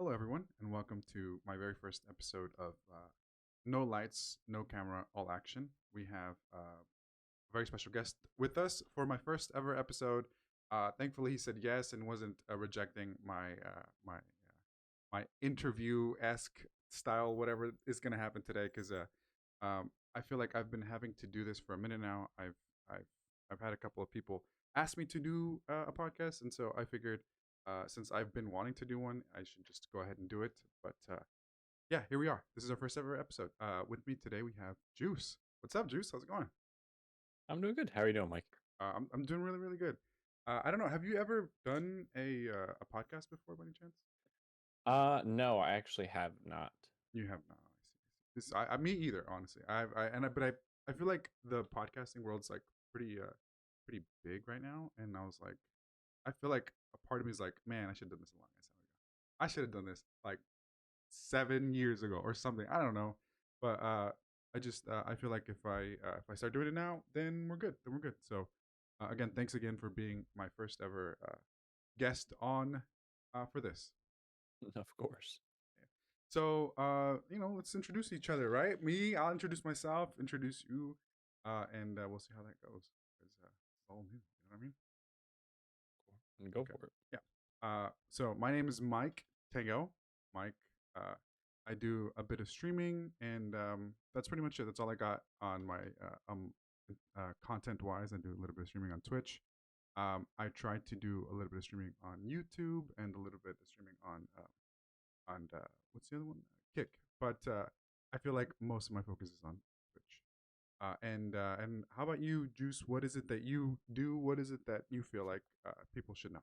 Hello, everyone, and welcome to my very first episode of No Lights, No Camera, All Action. We have a very special guest with us for my first ever episode. Thankfully, he said yes and wasn't rejecting my interview esque style, whatever is going to happen today. Because I feel like I've been having to do this for a minute now. I've I've had a couple of people ask me to do a podcast, and so I figured since I've been wanting to do one, I should just go ahead and do it. But yeah, here we are. This is our first ever episode. With me today, we have Juice. What's up, Juice? How's it going? I'm doing good. How are you doing, Mike? I'm doing really really good. I don't know. Have you ever done a podcast before, by any chance? No, I actually have not. You have not. I see. This I me either. Honestly, I feel like the podcasting world's like pretty big right now, and I was like, I feel like a part of me is like, man, I should have done this a long time ago. I should have done this like 7 years ago or something. I don't know, but I feel like if I start doing it now, then we're good. Then we're good. So again, thanks again for being my first ever guest on for this. Of course. So let's introduce each other, right? Me, I'll introduce myself, introduce you, and we'll see how that goes. Because it's all new. You know what I mean? Cool. And go Okay. for it. Yeah. So my name is Mike Tego. Mike. Uh, I do a bit of streaming, and that's pretty much it. That's all I got on my content wise. I do a little bit of streaming on Twitch. I try to do a little bit of streaming on YouTube and a little bit of streaming on what's the other one? Kick. But I feel like most of my focus is on Twitch. And how about you, Juice? What is it that you do? What is it that you feel like people should know?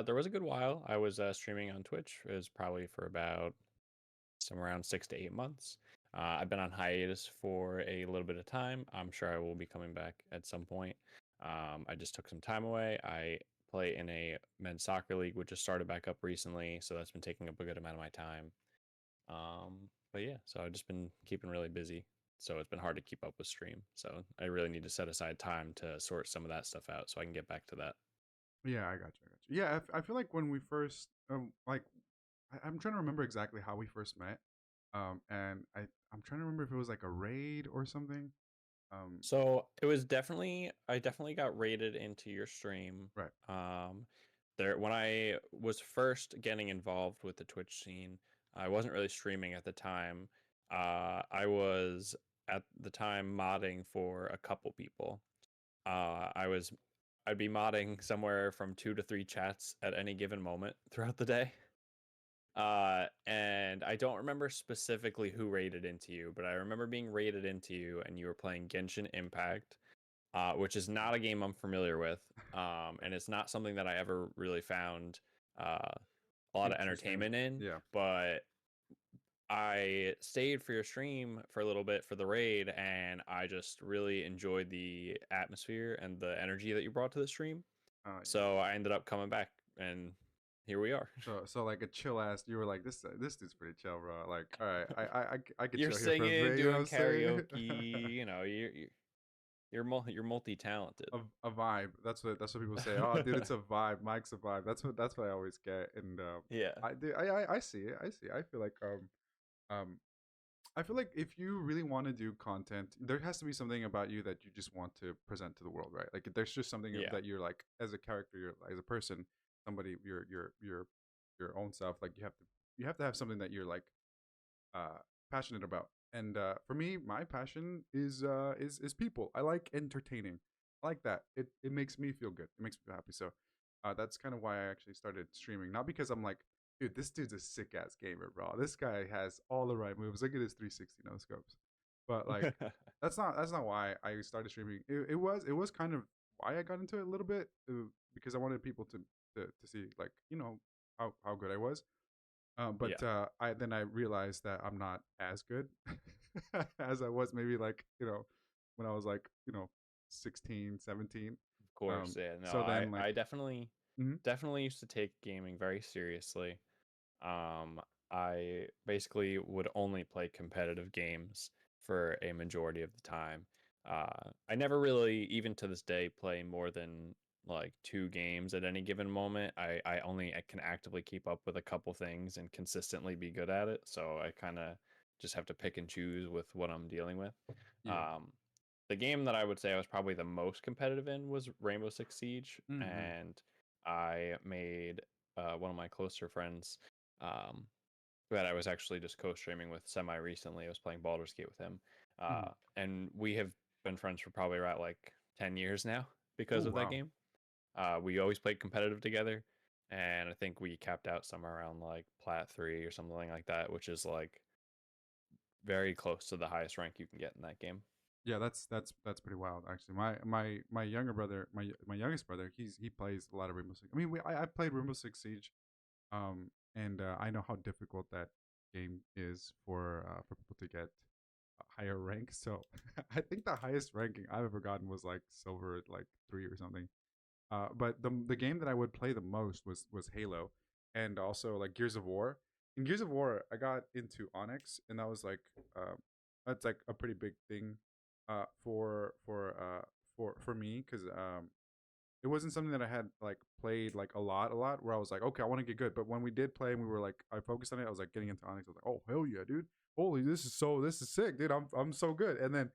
There was a good while I was streaming on Twitch. It was probably for about somewhere around 6 to 8 months. I've been on hiatus for a little bit of time. I'm sure I will be coming back at some point. I just took some time away. I play in a men's soccer league, which just started back up recently, so that's been taking up a good amount of my time. But yeah, so I've just been keeping really busy. So it's been hard to keep up with stream. So I really need to set aside time to sort some of that stuff out so I can get back to that. Yeah, I got you. I got you. Yeah, I feel like when we first, I'm trying to remember exactly how we first met. And I'm trying to remember if it was like a raid or something. Um, So it was I definitely got rated into your stream. right. Um, there when I was first getting involved with the Twitch scene, I wasn't really streaming at the time. I was at the time modding for a couple people. I was I'd be modding somewhere from 2 to 3 chats at any given moment throughout the day. And I don't remember specifically who raided into you, but I remember being raided into you, and you were playing Genshin Impact, which is not a game I'm familiar with, and it's not something that I ever really found a lot of Interesting. entertainment in. Yeah. But I stayed for your stream for a little bit for the raid, and I just really enjoyed the atmosphere and the energy that you brought to the stream. Yeah. So I ended up coming back, and here we are. So like a chill ass. You were like this dude's pretty chill, bro. Like, all right, I could You're chill here for a singing, bit. You know what doing I'm saying? karaoke. You're multi talented. A vibe. That's what people say. Oh, dude, it's a vibe. Mike's a vibe. That's what I always get. And Yeah, I see it. I see. I feel like um I feel like if you really want to do content, there has to be something about you that you just want to present to the world, right? Like there's just something yeah, that you're like as a character, you're as a person, somebody, your own self. Like you have to have something that you're like uh, passionate about. And for me, my passion is people. I like entertaining. I like that. It makes me feel good. It makes me feel happy. So that's kind of why I actually started streaming. Not because I'm like, dude, this dude's a sick ass gamer, bro. This guy has all the right moves. Look at his 360 no scopes. But like, that's not why I started streaming. It was kind of why I got into it a little bit because I wanted people to see like how good I was. But yeah. I realized that I'm not as good as I was maybe like when I was like 16, 17. Of course, yeah. No, So then like I definitely mhm. definitely used to take gaming very seriously. Um, I basically would only play competitive games for a majority of the time. I never really, even to this day, play more than like 2 games at any given moment. I can actively keep up with a couple things and consistently be good at it. So I kind of just have to pick and choose with what I'm dealing with. Yeah. Um, the game that I would say I was probably the most competitive in was Rainbow Six Siege, Mm-hmm. and I made one of my closer friends um, that I was actually just co-streaming with semi recently. I was playing Baldur's Gate with him, Mm-hmm. and we have been friends for probably about like 10 years now Oh because of that wow. game. We always played competitive together, and I think we capped out somewhere around like Plat 3 or something like that, which is like very close to the highest rank you can get in that game. Yeah, that's pretty wild actually. My younger brother, my youngest brother, he plays a lot of Rainbow Six. I mean, I played Rainbow Six Siege, and I know how difficult that game is for people to get a higher rank. So I think the highest ranking I've ever gotten was like silver, like 3 or something. But the game that I would play the most was Halo, and also like Gears of War. In Gears of War, I got into Onyx, and that was like that's like a pretty big thing for me because it wasn't something that I had like played like a lot where I was like, okay, I want to get good. But when we did play and we were like, I focused on it, I was like getting into Onyx. I was like, oh hell yeah, dude! Holy, this is sick, dude. I'm so good. And then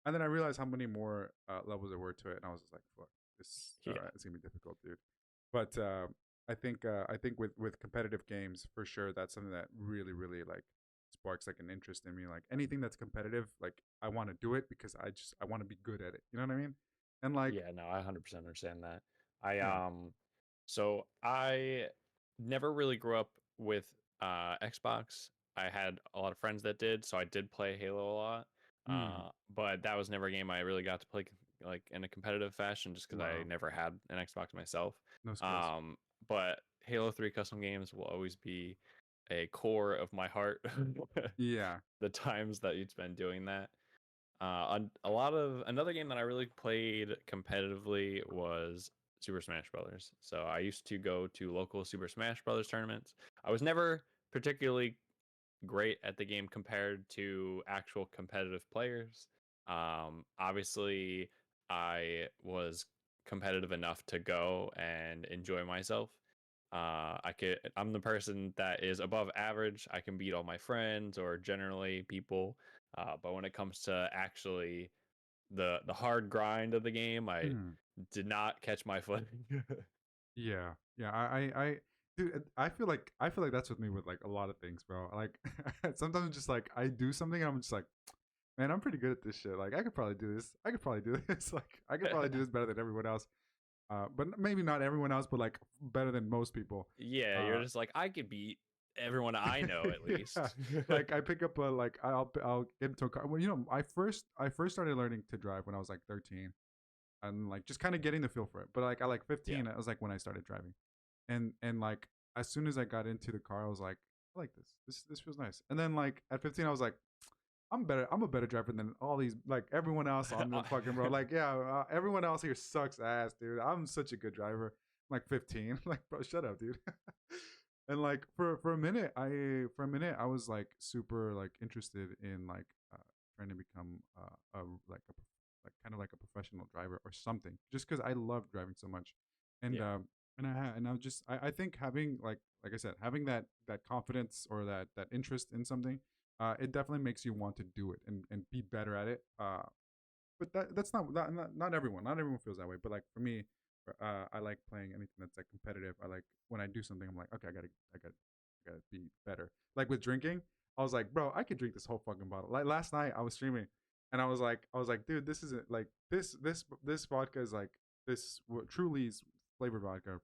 I realized how many more levels there were to it, and I was just like, fuck, this Yeah. it's gonna be difficult, dude. But I think with competitive games for sure, that's something that really like sparks like an interest in me. Like anything that's competitive, like I want to do it because I want to be good at it. You know what I mean? And like Yeah, no, I 100% understand that. I yeah. so I never really grew up with Xbox. I had a lot of friends that did, so I did play Halo a lot. Mm, But that was never a game I really got to play like in a competitive fashion just because I wow. never had an Xbox myself. No skills. Um, but Halo 3 custom games will always be a core of my heart. Yeah. The times that you'd spend doing that. A lot of another game that I really played competitively was Super Smash Brothers. So I used to go to local Super Smash Brothers tournaments. I was never particularly great at the game compared to actual competitive players. Obviously, I was competitive enough to go and enjoy myself. I'm the person that is above average. I can beat all my friends or generally people. But when it comes to actually the hard grind of the game, I Mm, did not catch my footing. yeah. Yeah. Dude, I feel like that's with me with like a lot of things, bro. Like sometimes just like I do something and I'm just like, man, I'm pretty good at this shit. Like I could probably do this. I could probably do this. Like I could probably do this better than everyone else. But maybe not everyone else, but like better than most people. Yeah, Uh, you're just like I could beat everyone I know at yeah, least. like I pick up a like I'll get into a car. Well, I first started learning to drive when I was like 13, and like just kind of getting the feel for it. But like I like Yeah. 15, it was like when I started driving, and like as soon as I got into the car, I was like, I like this. This feels nice. And then like at 15, I was like, I'm better. I'm a better driver than all these like everyone else on the fucking road. Like yeah, everyone else here sucks ass, dude. I'm such a good driver. I'm like 15, like bro, shut up, dude. And like for a minute I was like super like interested in like trying to become a like a like kind of like a professional driver or something, just because I love driving so much. And Yeah. and I just I think having like I said, having that confidence or that interest in something, it definitely makes you want to do it and be better at it. But that's not everyone. Not everyone feels that way. But like for me, I like playing anything that's like competitive. I like when I do something, I'm like, okay, I gotta be better. Like with drinking, I was like, bro, I could drink this whole fucking bottle. Like last night, I was streaming, and I was like, dude, this isn't like this vodka is like this Truly's flavored vodka.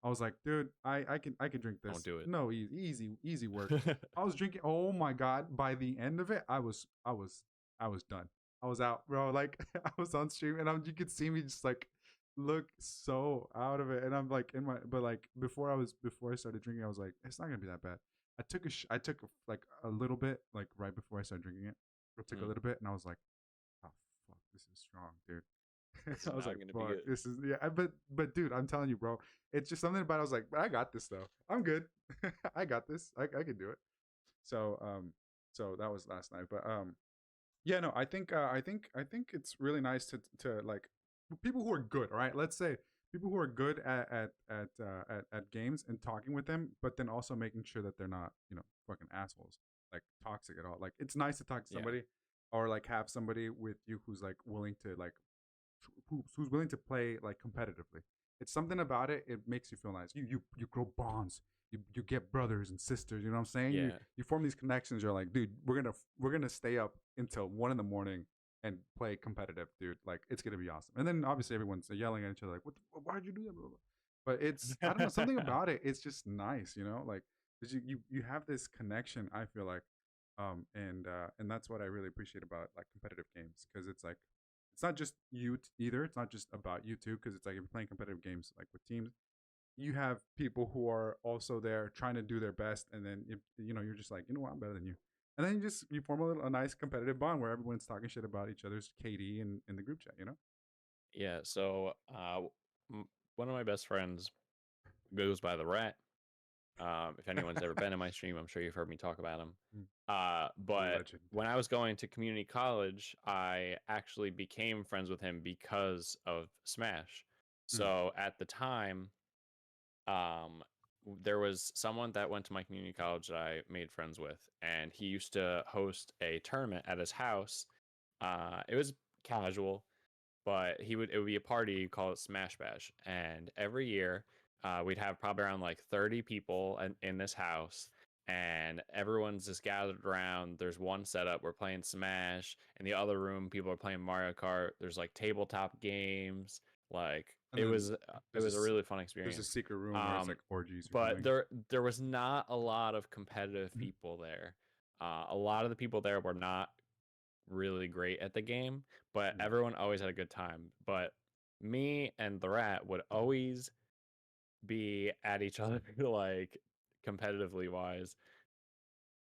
I was like, dude, I can drink Don't this. do it. No, easy work. I was drinking. Oh my god! By the end of it, I was done. I was out, bro. Like I was on stream, and you could see me just like look so out of it, and I'm like in my, but like before I started drinking, I was like, it's not gonna be that bad. I took like a little bit, like right before I started drinking it. I took a Mm, little bit, and I was like, oh fuck, this is strong, dude. this I is was not like, going to be fuck, good. this is yeah. But dude, I'm telling you, bro, it's just something about it. I was like, I got this though. I'm good. I got this. I can do it. So so that was last night, but yeah, no, I think it's really nice to like people who are good, all right? Let's say people who are good at games and talking with them, but then also making sure that they're not, fucking assholes, like toxic at all. Like it's nice to talk to Yeah. somebody, or like have somebody with you who's like willing to like who's willing to play like competitively. It's something about it. It makes you feel nice. You grow bonds. You get brothers and sisters. You know what I'm saying? You Yeah. you form these connections. You're like, dude, we're gonna stay up until 1 in the morning and play competitive, dude. Like it's gonna be awesome. And then obviously everyone's yelling at each other like, why'd you do that? Blah, blah, blah. But it's, I don't know, something about it. It's just nice, like 'cause you have this connection. I feel like, and that's what I really appreciate about like competitive games, because it's like it's not just you either. It's not just about you too, because it's like if you're playing competitive games like with teams, you have people who are also there trying to do their best, and then if, you're just like, what, I'm better than you, and then you form a nice competitive bond where everyone's talking shit about each other's KD in the group chat. Yeah. So, m- one of my best friends goes by the Rat. If anyone's ever been in my stream, I'm sure you've heard me talk about him. Mm, But legend. when I was going to community college, I actually became friends with him because of Smash. Mm, So at the time, um, there was someone that went to my community college that I made friends with, and he used to host a tournament at his house. It was casual, but it would be a party, call it Smash Bash, and every year we'd have probably around like 30 people in this house, and everyone's just gathered around. There's one setup, we're playing Smash. In the other room, people are playing Mario Kart. There's like tabletop games. Like and then it there's was a this really fun there's a experience. secret room where it's Um, like orgies or but something. there was not a lot of competitive Mhm. people there. A lot of the people there were not really great at the game, but Mm. everyone always had a good time. But me and the Rat would always be at each other, like competitively wise,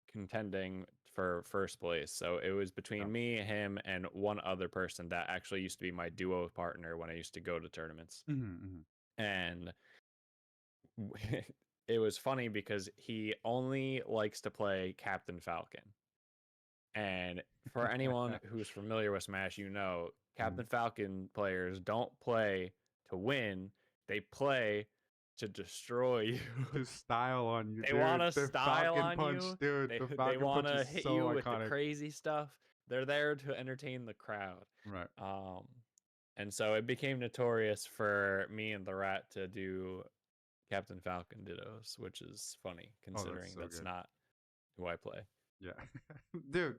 contending for first place. So it was Yeah. between me, him, and one other person that actually used to be my duo partner when I used to go to tournaments. Hmm. And it was funny because he only likes to play Captain Falcon. And for anyone who's familiar with Smash, Mm. Captain Falcon players don't play to win, they play to destroy you. To style on you, They want dude. to The style Falcon on Punch, you. dude. They The they Falcon want Punch to is hit so you with the iconic. crazy stuff. They're there to entertain the crowd. Right. Um, and so it became notorious for me and the Rat to do Captain Falcon dittos, which is funny Oh, that's considering so that's good. not who I play. Yeah. Dude,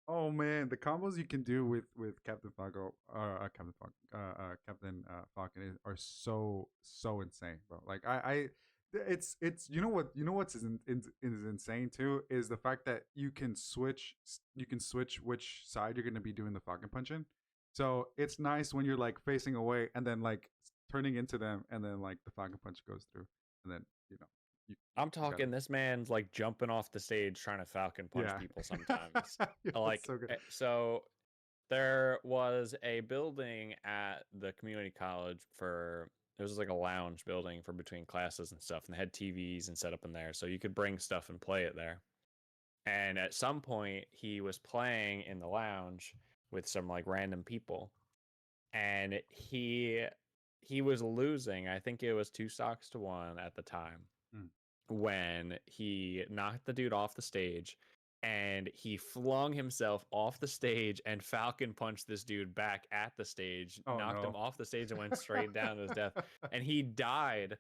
oh man, the combos you can do with Captain Falcon, Captain Falcon are so insane, bro. Like it's what's is insane too is the fact that you can switch which side you're gonna be doing the Falcon punch in. So it's nice when you're like facing away and then like turning into them, and then like the Falcon punch goes through, and then you I'm you got it. talking this man's like jumping off the stage trying to falcon punch Yeah. people sometimes. Yeah, that's Like so good. so there was a building at the community college for it was like a lounge building for between classes and stuff, and they had TVs and set up in there so you could bring stuff and play it there. And at some point he was playing in the lounge with some like random people, and he was losing. I think it was 2 stocks to 1 at the time Mm. when he knocked the dude off the stage, and he flung himself off the stage and falcon punched this dude back at the stage, Oh knocked him no. off the stage and went straight down to his death. And he died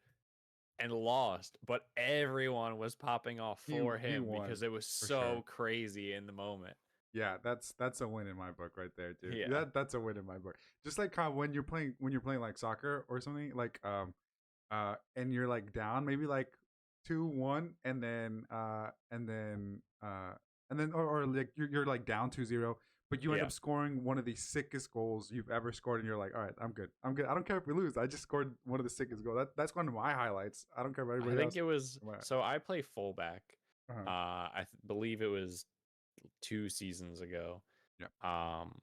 and lost, but everyone was popping off for He him won because it was for sure. so crazy in the moment. Yeah, that's a win in my book right there, dude. Yeah. That's a win in my book. Just like how when you're playing like soccer or something, like and you're like down maybe like 2-1, or like you're like down 2-0, but you end Yeah. up scoring one of the sickest goals you've ever scored, and you're like, all right, I'm good. I'm good. I don't care if we lose. I just scored one of the sickest goals. That's one of my highlights. I don't care about I everybody think else. it was Right. so I play fullback. Uh-huh. Believe it was 2 seasons ago. Yeah. Um,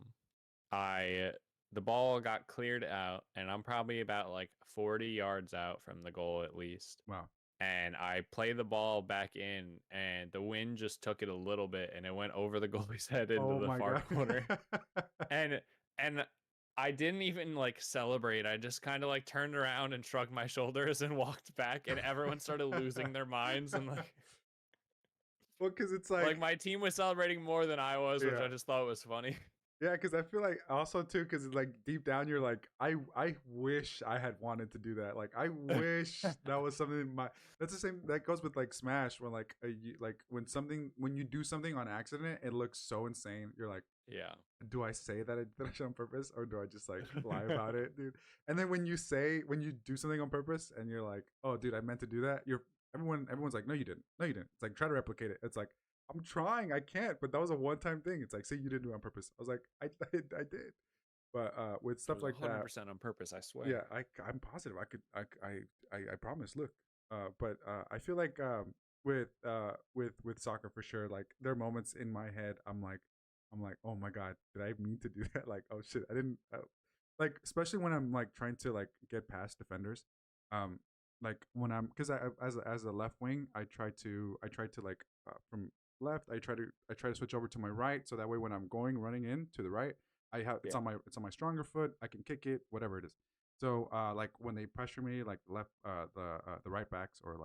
I the ball got cleared out, and I'm probably about like 40 yards out from the goal at least. Wow. And I play the ball back in, and the wind just took it a little bit, and it went over the goalie's head into Oh the my far god. corner. And and I didn't even like celebrate. I just kind of like turned around and shrugged my shoulders and walked back, and everyone started losing their minds and like Well, because it's like like, my team was celebrating more than I was, which yeah. I just thought was funny. Yeah, because I feel like also too, because like deep down you're like, I wish I had wanted to do that. Like I wish that was something my. That's the same. That goes with like Smash when like like when you do something on accident, it looks so insane. You're like, Yeah. do I say that I did it on purpose or do I just like lie about it, dude? And then when you do something on purpose and you're like, oh, dude, I meant to do that. Everyone's like, no, you didn't. No, you didn't. It's like try to replicate it. It's like I'm trying, I can't. But that was a one-time thing. It's like, say you didn't do it on purpose. I was like, I did. But with It stuff was like that, 100% on purpose, I yeah, swear. I'm positive. I promise. Look, but I feel like with soccer for sure. Like there are moments in my head. I'm like, oh my god, did I mean to do that? Like, oh shit, I didn't. Like especially when I'm like trying to like get past defenders. Um, like when I'm because I as a left wing, I try to like from left. I try to switch over to my right, so that way when I'm going running in to the right, I have Yeah. it's on my stronger foot. I can kick it, whatever it is. So like when they pressure me, like the right backs or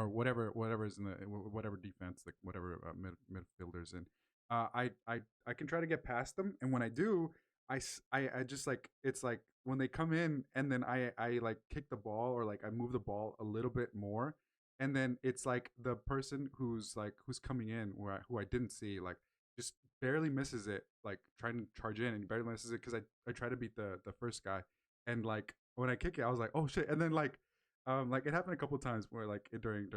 whatever is in the whatever defense, like whatever midfielders in, I can try to get past them, and when I do, I just like it's like when they come in, and then I like kick the ball or like I move the ball a little bit more, and then it's like the person who's coming in who I didn't see like just barely misses it, like trying to charge in and barely misses it because I try to beat the first guy, and like when I kick it, I was like, oh shit, and then like it happened a couple of times where like during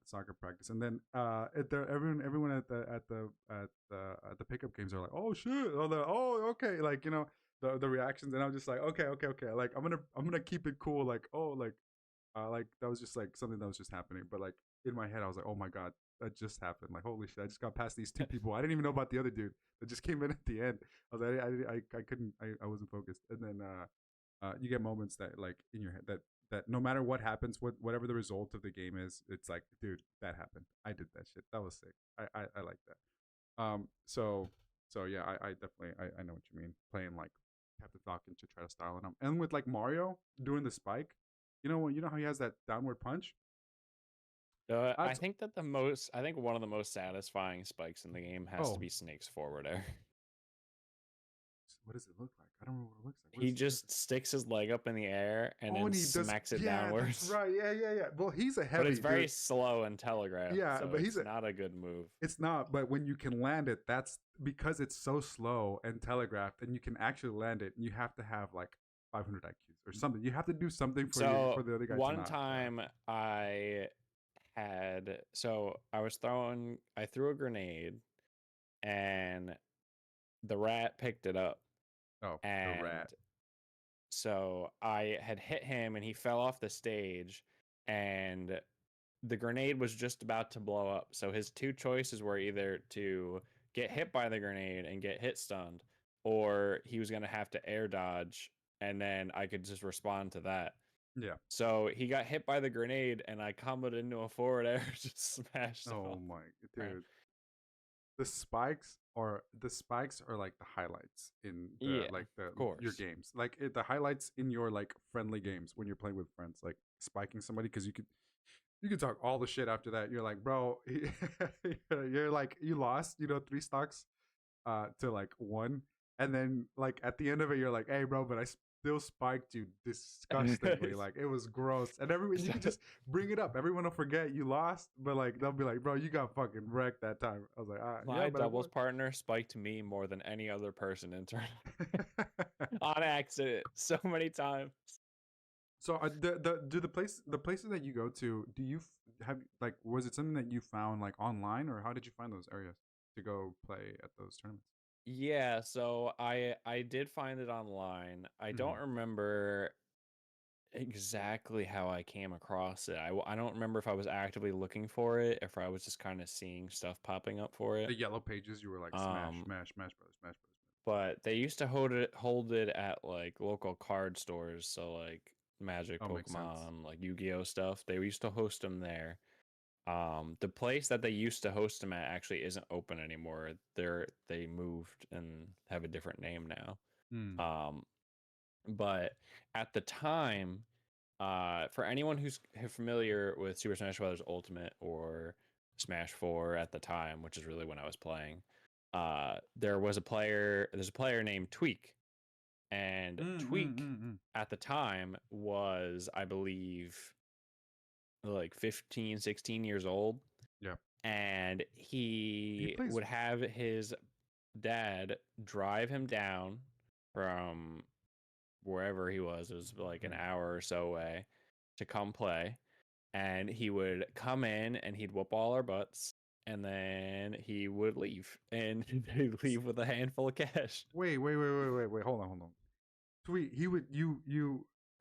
soccer practice, and then everyone at the pickup games are like, oh shit, oh okay, like the reactions, and I'm just like, okay, like I'm gonna keep it cool, like that was just like something that was just happening, but like in my head I was like, oh my god, that just happened, like holy shit, I just got past these two people, I didn't even know about the other dude that just came in at the end. I was like, I couldn't, I wasn't focused, and then you get moments that like in your head that no matter what happens, whatever the result of the game is, it's like, dude, that happened. I did that shit. That was sick. I like that. So yeah, I definitely I know what you mean. Playing like Captain Falcon to try to style him, and with like Mario doing the spike, you know how he has that downward punch. I That's think that I think one of the most satisfying spikes in the game has to oh, be Snake's forward air. what does it look like? I don't remember what it looks like. He What is it? just sticks his leg up in the air and Oh, then and he does. smacks it Yeah, that's downwards. right. Yeah. Well, he's a But it's heavy very dude. slow and telegraphed, Yeah, so but it's not a good move. it's not, but when you can land it, that's because it's so slow and telegraphed, and you can actually land it. You have to have like 500 IQs or something. You have to do something So for the other guy to one not. time I threw a grenade and the rat picked it up, Oh, the and rat. so I had hit him and he fell off the stage, and the grenade was just about to blow up. So his two choices were either to get hit by the grenade and get hit stunned, or he was going to have to air dodge, and then I could just respond to that. Yeah. So he got hit by the grenade, and I comboed into a forward air, just smashed him Oh off my the ground. dude. The spikes are like the highlights in the Yeah, like the of your course. games. Like the highlights in your like friendly games when you're playing with friends, like spiking somebody because you could talk all the shit after that. You're like, bro, you're like you lost, 3 stocks to like one, and then like at the end of it, you're like, hey, bro, but I still spiked you disgustingly. Like it was gross, and everyone you could just bring it up. Everyone will forget you lost, but like they'll be like, bro, you got fucking wrecked that time. I was like, yeah, My but I doubles won. partner spiked me more than any other person in turn on accident so many times. So the places that you go to, do you have like was it something that you found like online, or how did you find those areas to go play at those tournaments? Yeah, so I did find it online. I don't Mm-hmm. remember exactly how I came across it. I don't remember if I was actively looking for it, if I was just kind of seeing stuff popping up for The it. yellow pages, you were like smash, Um, smash, smash, bros, smash, bros. but they used to hold it at like local card stores, so like Magic, Oh, makes sense. Pokemon, like Yu-Gi-Oh stuff. They used to host them there. The place that they used to host them at actually isn't open anymore. They moved and have a different name now. Mm. Um, but at the time, for anyone who's familiar with Super Smash Bros. Ultimate or Smash 4 at the time, which is really when I was playing, there's a player named Tweak, and Mm, mm, Tweak mm, mm. at the time was, I believe, like 15, 16 years old, Yeah. and He he plays. would have his dad drive him down from wherever he was. It was like an Mhm. hour or so away to come play. And he would come in and he'd whoop all our butts. And then he would leave. And he'd leave with a handful of cash. Wait. Hold on, hold on. Tweak. He would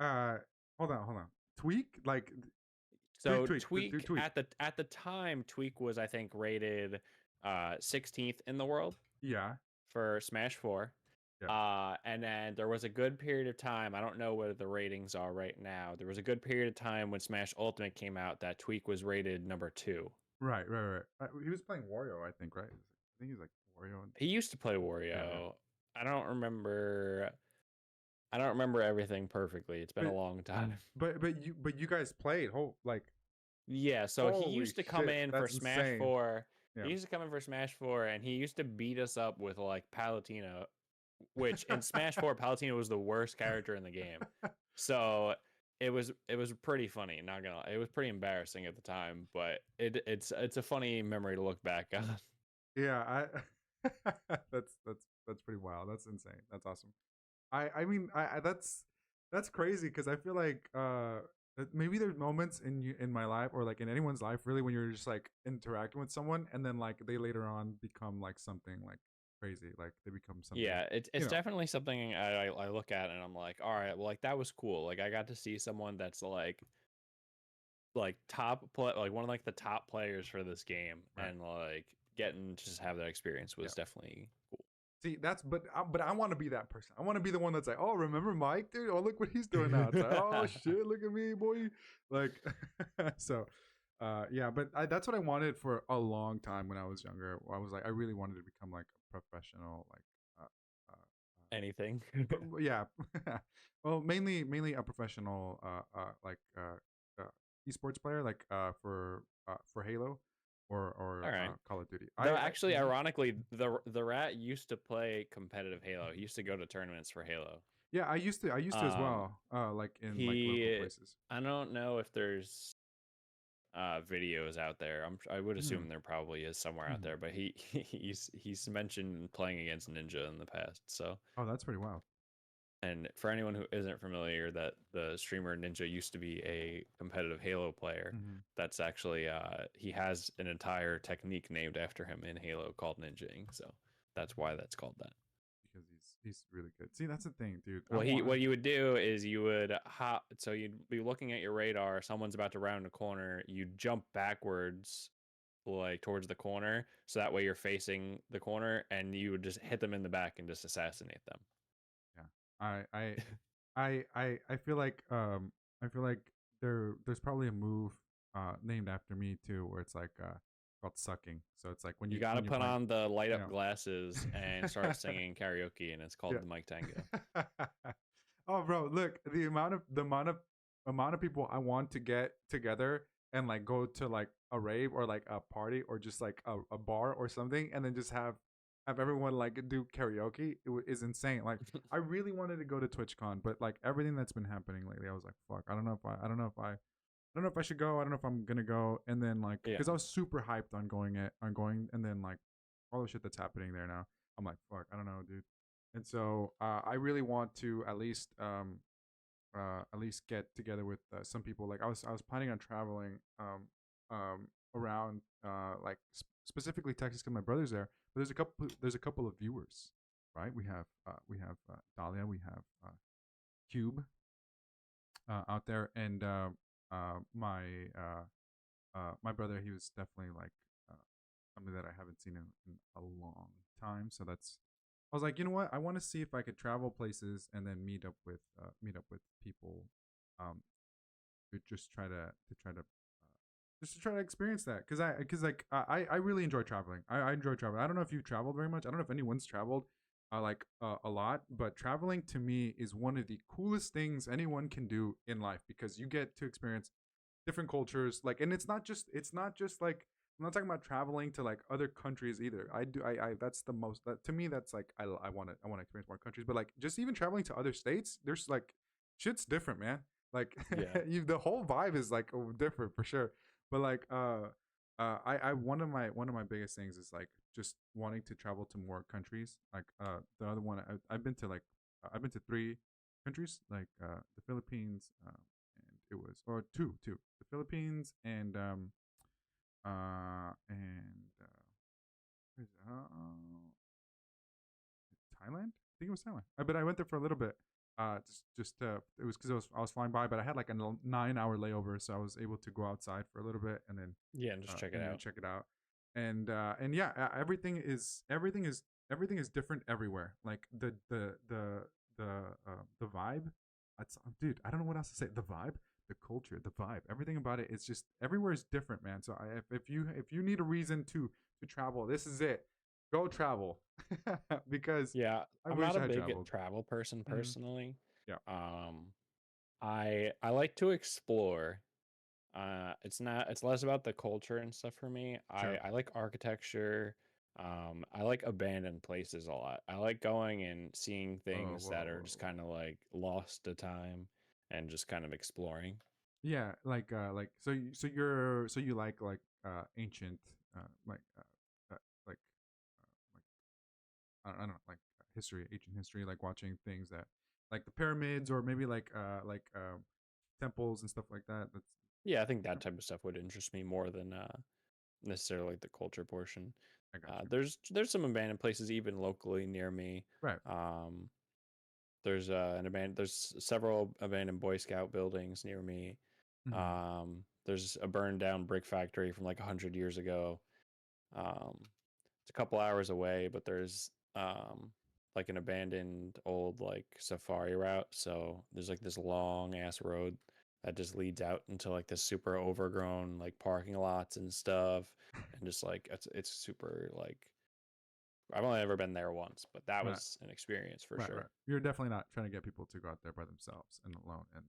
uh hold on. Tweak like So tweak. Tweak at the time, Tweak was, I think, rated 16th in the world Yeah. for Smash 4. Yeah. And then there was a good period of time. I don't know what the ratings are right now. There was a good period of time when Smash Ultimate came out that Tweak was rated number 2. Right. He was playing Wario, I think, right? I think he's like Wario. He used to play Yeah. Wario. I don't remember. I don't remember everything perfectly. It's been a But long time. you guys played Yeah, so he holy used to come shit, in for that's Smash insane. 4. Yeah. He used to come in for Smash 4 and he used to beat us up with like Palutena, which in Smash 4 Palutena was the worst character in the game. So it was pretty funny, not gonna lie. It was pretty embarrassing at the time, but it's a funny memory to look back on. Yeah, I that's pretty wild. That's insane. That's awesome. I mean that's crazy because I feel like maybe there's moments in my life or like in anyone's life really when you're just like interacting with someone and then like they later on become like something like crazy, like they become something, Yeah, it's you it's know. definitely something I look at and I'm like, all right, well, like that was cool. Like I got to see someone that's like like one of like the top players for this game, Right. and like getting to just have that experience Yeah. was definitely cool. See, but I want to be that person. I want to be the one that's like, oh, remember Mike, dude? Oh, look what he's doing now. It's like, oh shit, look at me, boy. Like, so, yeah. But that's what I wanted for a long time when I was younger. I was like, I really wanted to become like a professional, like, uh, uh, Anything. yeah. Well, mainly a professional, esports player, like, for Halo All or right. Call of Duty. Though actually, ironically, the rat used to play competitive Halo. He used to go to tournaments for Halo. Yeah, I used to as Um, well. Like in like local he places. I don't know if there's videos out there. I would Mm. assume there probably is somewhere out Mm. there, but he's mentioned playing against Ninja in the past. So, Oh, that's pretty wild. and for anyone who isn't familiar, that the streamer Ninja used to be a competitive Halo player. Hmm. That's actually he has an entire technique named after him in Halo called ninjaing. So that's why that's called that. Because he's really good. See, that's the thing, dude. I Well, want. what you would do is you would hop. So you'd be looking at your radar. Someone's about to round a corner. You jump backwards, like towards the corner, so that way you're facing the corner, and you would just hit them in the back and just assassinate them. Yeah, I feel like there's probably a move named after me too, where it's like called sucking. So it's like You got to when you're put playing, on the light you up glasses and start singing karaoke, and it's called yeah. the Mike Tango. Oh, bro, look, the amount of people I want to get together and like go to like a rave or like a party or just like a bar or something, and then just have everyone like do karaoke is insane. Like, I really wanted to go to TwitchCon, but like everything that's been happening lately, I was like, fuck, I don't know if I should go. I don't know if I'm gonna go. And then like, Yeah, because I was super hyped on going, and then like all the shit that's happening there now, I'm like, fuck, I don't know, dude. And so I really want to at least get together with some people. Like I was planning on traveling around like specifically Texas because my brother's there. But there's a couple of viewers, right? We have Dahlia, we have Cube out there, and my my brother, he was definitely like uh, something that I haven't seen in a long time. So that's I was like, you know what? I want to see if I could travel places and then meet up with people, um, to just try to experience that because like I really enjoy traveling. I enjoy traveling. I don't know if you've traveled very much. I don't know if anyone's traveled. like a lot, but traveling to me is one of the coolest things anyone can do in life because you get to experience different cultures. Like, and it's not just like I'm not talking about traveling to like other countries either. I that's the most that to me that's like I want to experience more countries, but like just even traveling to other states, there's like shit's different, man. Like Yeah. the whole vibe is like different for sure. But like I one of my biggest things is like just wanting to travel to more countries. Like the other one I've been to like I've been to three countries, like the Philippines, and it was or two the Philippines and where's it? Thailand. I think it was Thailand. But I went there for a little bit. Just it was because I was flying by, but I had like a 9 hour layover, so I was able to go outside for a little bit Yeah, and just check it and then out. check it out. And yeah, everything is different everywhere. Like the vibe. That's dude. I don't know what else to say. The vibe, the culture, the vibe, everything about it is just everywhere is different, man. So if you need a reason to travel, this is it. Go travel because Yeah, I I'm not wish a I had big traveled. travel person Mhm. personally. Yeah, Um, I like to explore. It's less about the culture and stuff for me. I sure. I like architecture. I like abandoned places a lot. I like going and seeing Oh, things that whoa, are whoa, just whoa. kind of like lost to time and just kind of exploring. Yeah, like so you like ancient like like like I don't know like history, ancient history, like watching things that like the pyramids or maybe like temples and stuff like that. That's Yeah, I think that type of stuff would interest me more than necessarily like the culture portion. I got you. There's some abandoned places even locally near me. Right. Um, there's several abandoned Boy Scout buildings near me. Hmm. There's a burned down brick factory from like 100 years ago. Um, it's a couple hours away, but there's like an abandoned old like safari route. So there's like this long ass road that just leads out into like this super overgrown like parking lots and stuff, and just like it's super like I've only ever been there once, but that Right. was an experience for Right. Right. sure. You're definitely not trying to get people to go out there by themselves and alone, and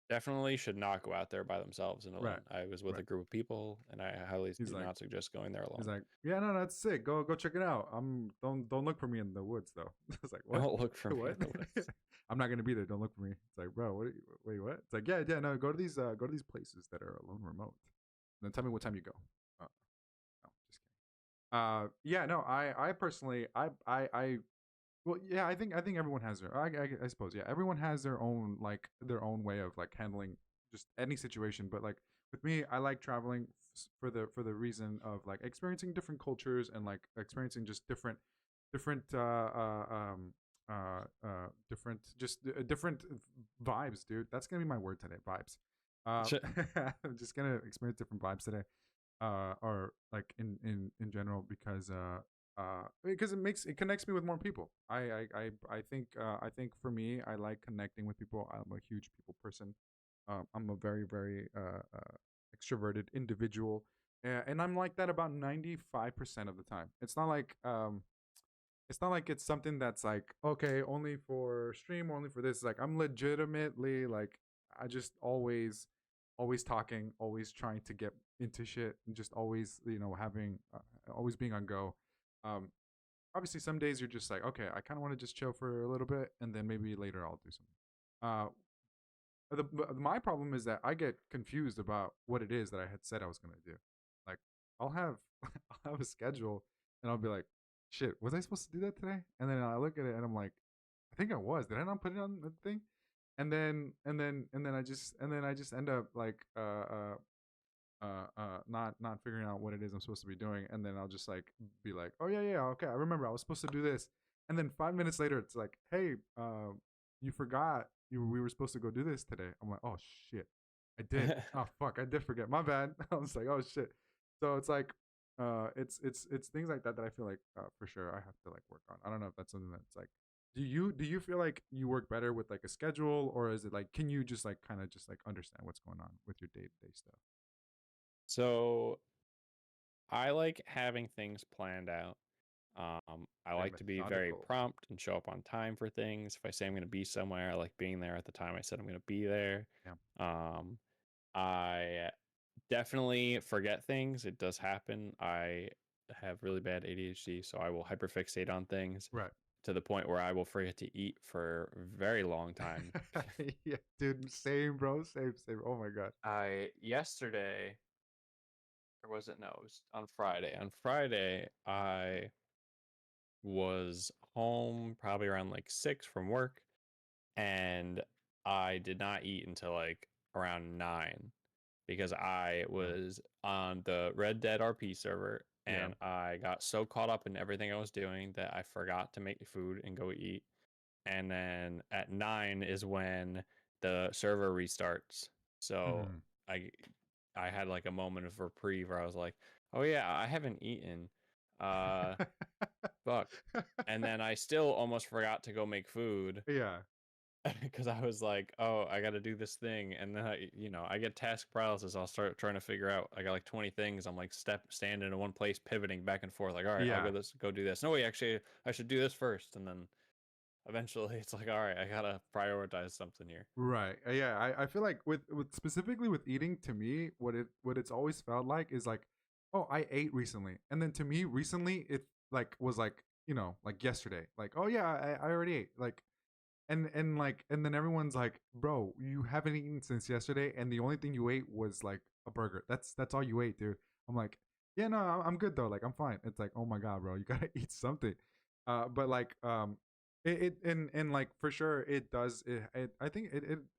Definitely should not go out there by themselves and right. alone. I was with Right. a group of people, and I highly He's do like not suggest going there He's alone. like, yeah, no, that's sick. Go check it out. Don't look for me in the woods though. I was like, what? Don't look for me in What? the woods. I'm not gonna be there. Don't look for me. It's like, bro, wait, what? It's like, yeah, no, go to these places that are alone, remote. And then tell me what time you go. No, just kidding. Yeah, no, I personally, well, yeah, I think everyone has I suppose, yeah, everyone has their own their own way of like handling just any situation. But like with me, I like traveling for the reason of like experiencing different cultures and like experiencing just different different vibes, dude. That's gonna be my word today, vibes. I'm just gonna experience different vibes today, or like in general because it connects me with more people. I think for me, I like connecting with people. I'm a huge people person. I'm a very extroverted individual, and I'm like that about 95% of the time. It's not like it's something that's like okay only for stream or only for this. It's like I'm legitimately like I just always talking, always trying to get into shit, and just always having always being on go. Um, Obviously some days you're just like okay I kind of want to just chill for a little bit and then maybe later I'll do something. My problem is that I get confused about what it is that I had said I was going to do. Like I'll have I'll have a schedule and I'll be like, shit, was I supposed to do that today? And then I look at it and I'm like, I think I was. Did I not put it on the thing? And then I just end up like not figuring out what it is I'm supposed to be doing, and then I'll just like be like, oh yeah, okay, I remember I was supposed to do this, and then 5 minutes later it's like, hey, you forgot we were supposed to go do this today. I'm like, oh shit, I did. Oh fuck, I did forget. My bad. I was like, oh shit. So it's like, it's things like that I feel like for sure I have to like work on. I don't know if that's something that's like. Do you feel like you work better with like a schedule, or is it like can you just like kind of just like understand what's going on with your day to day stuff? So I like having things planned out. I Very like to be very methodical. prompt and show up on time for things. If I say I'm going to be somewhere, I like being there at the time I said I'm going to be there. Yeah. Um, I definitely forget things. It does happen. I have really bad ADHD, so I will hyperfixate on things Right. to the point where I will forget to eat for a very long time. Yeah, dude. Same, bro. Same, same. Oh my god. I yesterday, or was it no? It was on Friday. On Friday, I was home probably around like 6 from work, and I did not eat until like around 9 because I Yeah. was on the Red Dead RP server Yeah. and I got so caught up in everything I was doing that I forgot to make food and go eat. And then at 9 is when the server restarts. So Mhm. I I had like a moment of reprieve where I was like, "Oh yeah, I haven't eaten. Uh fuck." And then I still almost forgot to go make food Yeah. because I was like, "Oh, I got to do this thing," and then I get task paralysis. I'll start trying to figure out. I got like 20 things. I'm like standing in one place, pivoting back and forth. Like, all right, I'll Yeah. go do this. No, wait, actually, I should do this first, and then eventually, it's like, all right, I gotta prioritize something here. Right. Yeah. I feel like with specifically with eating, to me, what it's always felt like is like, oh, I ate recently, and then to me, recently it like was like like yesterday, like oh yeah, I already ate, like and then everyone's like, bro, you haven't eaten since yesterday, and the only thing you ate was like a burger. That's all you ate, dude. I'm like, yeah, no, I'm good though. Like I'm fine. It's like, oh my god, bro, you gotta eat something. But like and like for sure it does. I think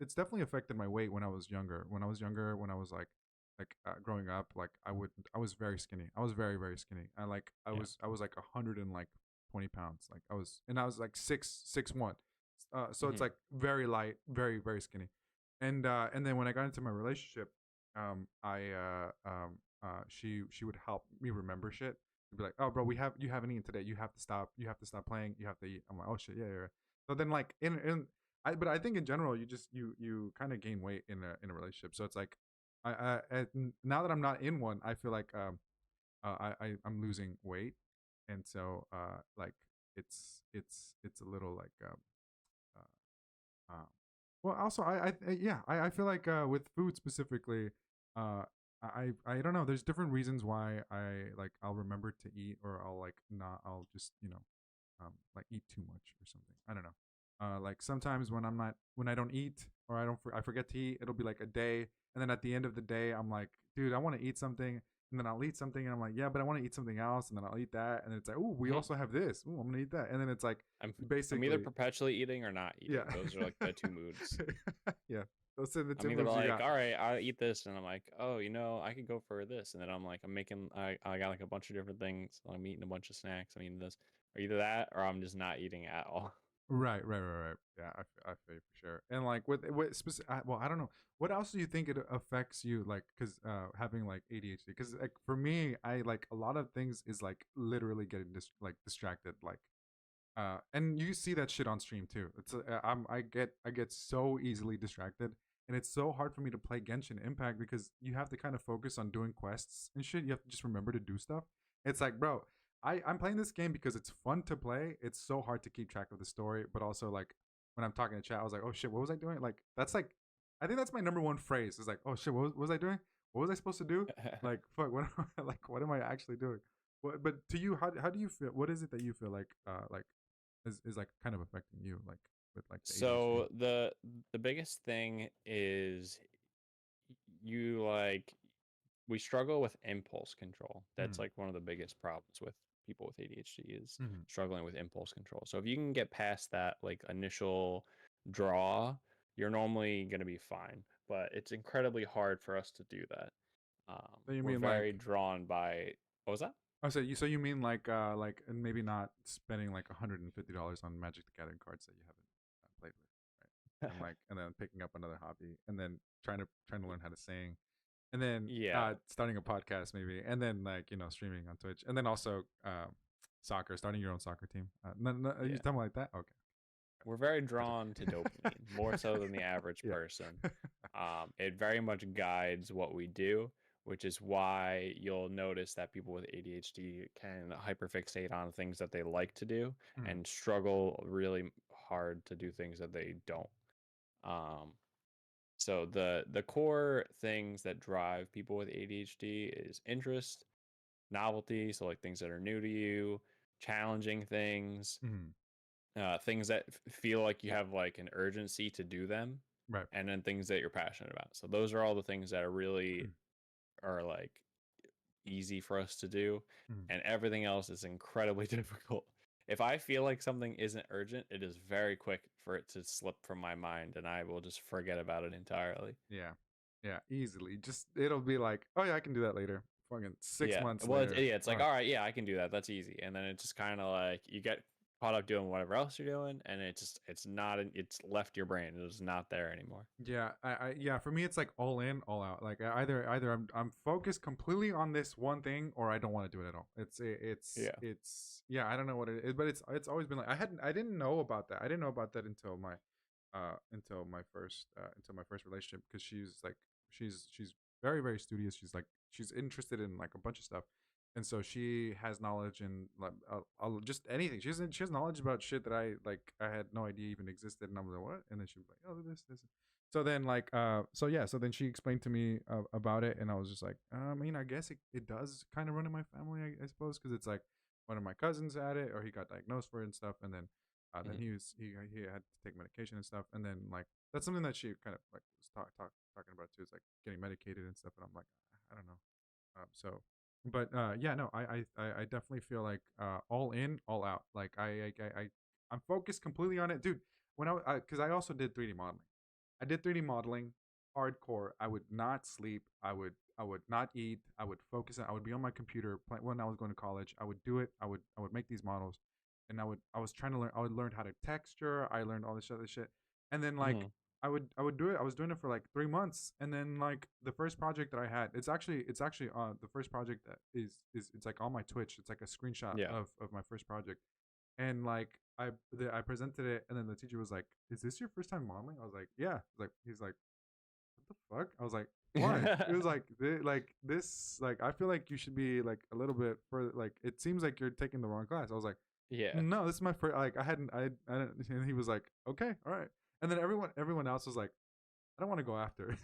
it's definitely affected my weight when I was younger. When I was like growing up, like I was very skinny. I was very skinny. Yeah. I was like 120 pounds. Like I was like 6'1". So it's Hmm. like very light, very skinny. And then when I got into my relationship, I she would help me remember shit. She'd be like, "Oh, bro, you haven't eaten today. You have to stop. You have to stop playing. You have to eat." I'm like, "Oh shit, yeah, yeah." So then like but I think in general you just you kind of gain weight in a relationship. So it's like now that I'm not in one, I feel like I'm losing weight, and so like it's a little like uh, well, also, yeah, I feel like with food specifically, I don't know. There's different reasons why I'll remember to eat or I'll like not. I'll just like eat too much or something. I don't know. Like sometimes when I don't eat or I forget to eat, it'll be like a day, and then at the end of the day, I'm like, dude, I want to eat something, and then I'll eat something, and I'm like, yeah, but I want to eat something else, and then I'll eat that, and it's like, oh, we Hmm. also have this. Oh, I'm gonna eat that, and then it's like I'm either basically, perpetually eating or not yeah, eating. Those are like the two moods. yeah. Those are the I'm two either moves you like, got. all right, I'll eat this, and I'm like, oh, I could go for this, and then I'm like, I got like a bunch of different things. I'm eating a bunch of snacks. I'm eating this, or either that, or I'm just not eating at all. Right. Yeah, I feel you for sure. And like with specific, well, I don't know. What else do you think it affects you? Like, cause having like ADHD. Cause like for me, I like a lot of things is like literally getting distracted. Like, and you see that shit on stream too. I get so easily distracted, and it's so hard for me to play Genshin Impact because you have to kind of focus on doing quests and shit. You have to just remember to do stuff. It's like, bro, I'm playing this game because it's fun to play. It's so hard to keep track of the story, but also like when I'm talking to chat, I was like, oh shit, what was I doing? Like that's like, I think that's my number one phrase. Is like, oh shit, what was I doing? What was I supposed to do? Like fuck, like what am I actually doing? But to you, how do you feel? What is it that you feel like is like kind of affecting you like with like the ADHD. So the biggest thing is you like we struggle with impulse control. That's Mm. like one of the biggest problems with people with ADHD is Mhm. struggling with impulse control. So if you can get past that like initial draw, you're normally going to be fine. But it's incredibly hard for us to do that. So you We're mean very like drawn by what was that? so you mean like and maybe not spending like $150 on Magic the Gathering cards that you haven't played with, right? And then picking up another hobby and then trying to learn how to sing and then Yeah, starting a podcast maybe and then like streaming on Twitch and then also soccer, starting your own soccer team. You yeah. something like that? Okay. We're very Gotcha. drawn to dopamine, more so than the average Yeah. person. It very much guides what we do, which is why you'll notice that people with ADHD can hyperfixate on things that they like to do Mm. and struggle really hard to do things that they don't. Um, so the core things that drive people with ADHD is interest, novelty, so like things that are new to you, challenging things, Mm. things that feel like you have like an urgency to do them, Right. and then things that you're passionate about. So those are all the things that are really Mm. are like easy for us to do, Mm. and everything else is incredibly difficult. If I feel like something isn't urgent, it is very quick for it to slip from my mind and I will just forget about it entirely. Yeah. Yeah. Easily. Just it'll be like, oh yeah, I can do that later. Fucking six Yeah. months Well, later. it's like, Fuck. all right, yeah, I can do that. That's easy. And then it's just kind of like you get caught up doing whatever else you're doing, and it's not it's left your brain. It is not there anymore. Yeah, yeah, for me it's like all in, all out. Like either I'm focused completely on this one thing or I don't want to do it at all. Yeah. It's yeah, I don't know what it is, but it's always been like I didn't know about that. I didn't know about that until my first relationship because she's very studious. She's interested in like a bunch of stuff. And so she has knowledge in like just anything. She has knowledge about shit that I had no idea even existed, and I'm like, what? And then she was like, oh, this. So then so yeah, so then she explained to me about it, and I was just like, I mean, I guess it does kind of run in my family, I suppose, because it's like one of my cousins had it, or he got diagnosed for it and stuff, and then Mhm. he had to take medication and stuff, and then like that's something that she kind of like was talking about too, is like getting medicated and stuff, and I'm like, I don't know, so but yeah, no, I definitely feel like all in, all out. Like I'm focused completely on it, dude. When because I also did 3D modeling. I did 3D modeling hardcore. I would not sleep. I would not eat. I would focus. I would be on my computer when I was going to college. I would do it. I would make these models, and I was trying to learn. I would learn how to texture. I learned all this other shit, and then like Mhm. I would do it. I was doing it for like 3 months, and then like the first project that I had, it's actually the first project that is it's like on my Twitch. It's like a screenshot Yeah. of my first project, and like I presented it, and then the teacher was like, "Is this your first time modeling?" I was like, "Yeah." He's like, "What the fuck?" I was like, "Why?" It was like like this like I feel like you should be like a little bit further. Like it seems like you're taking the wrong class. I was like, Yeah. "No, this is my first." Like I didn't. And he was like, "Okay, all right." And then everyone else was like, "I don't want to go after."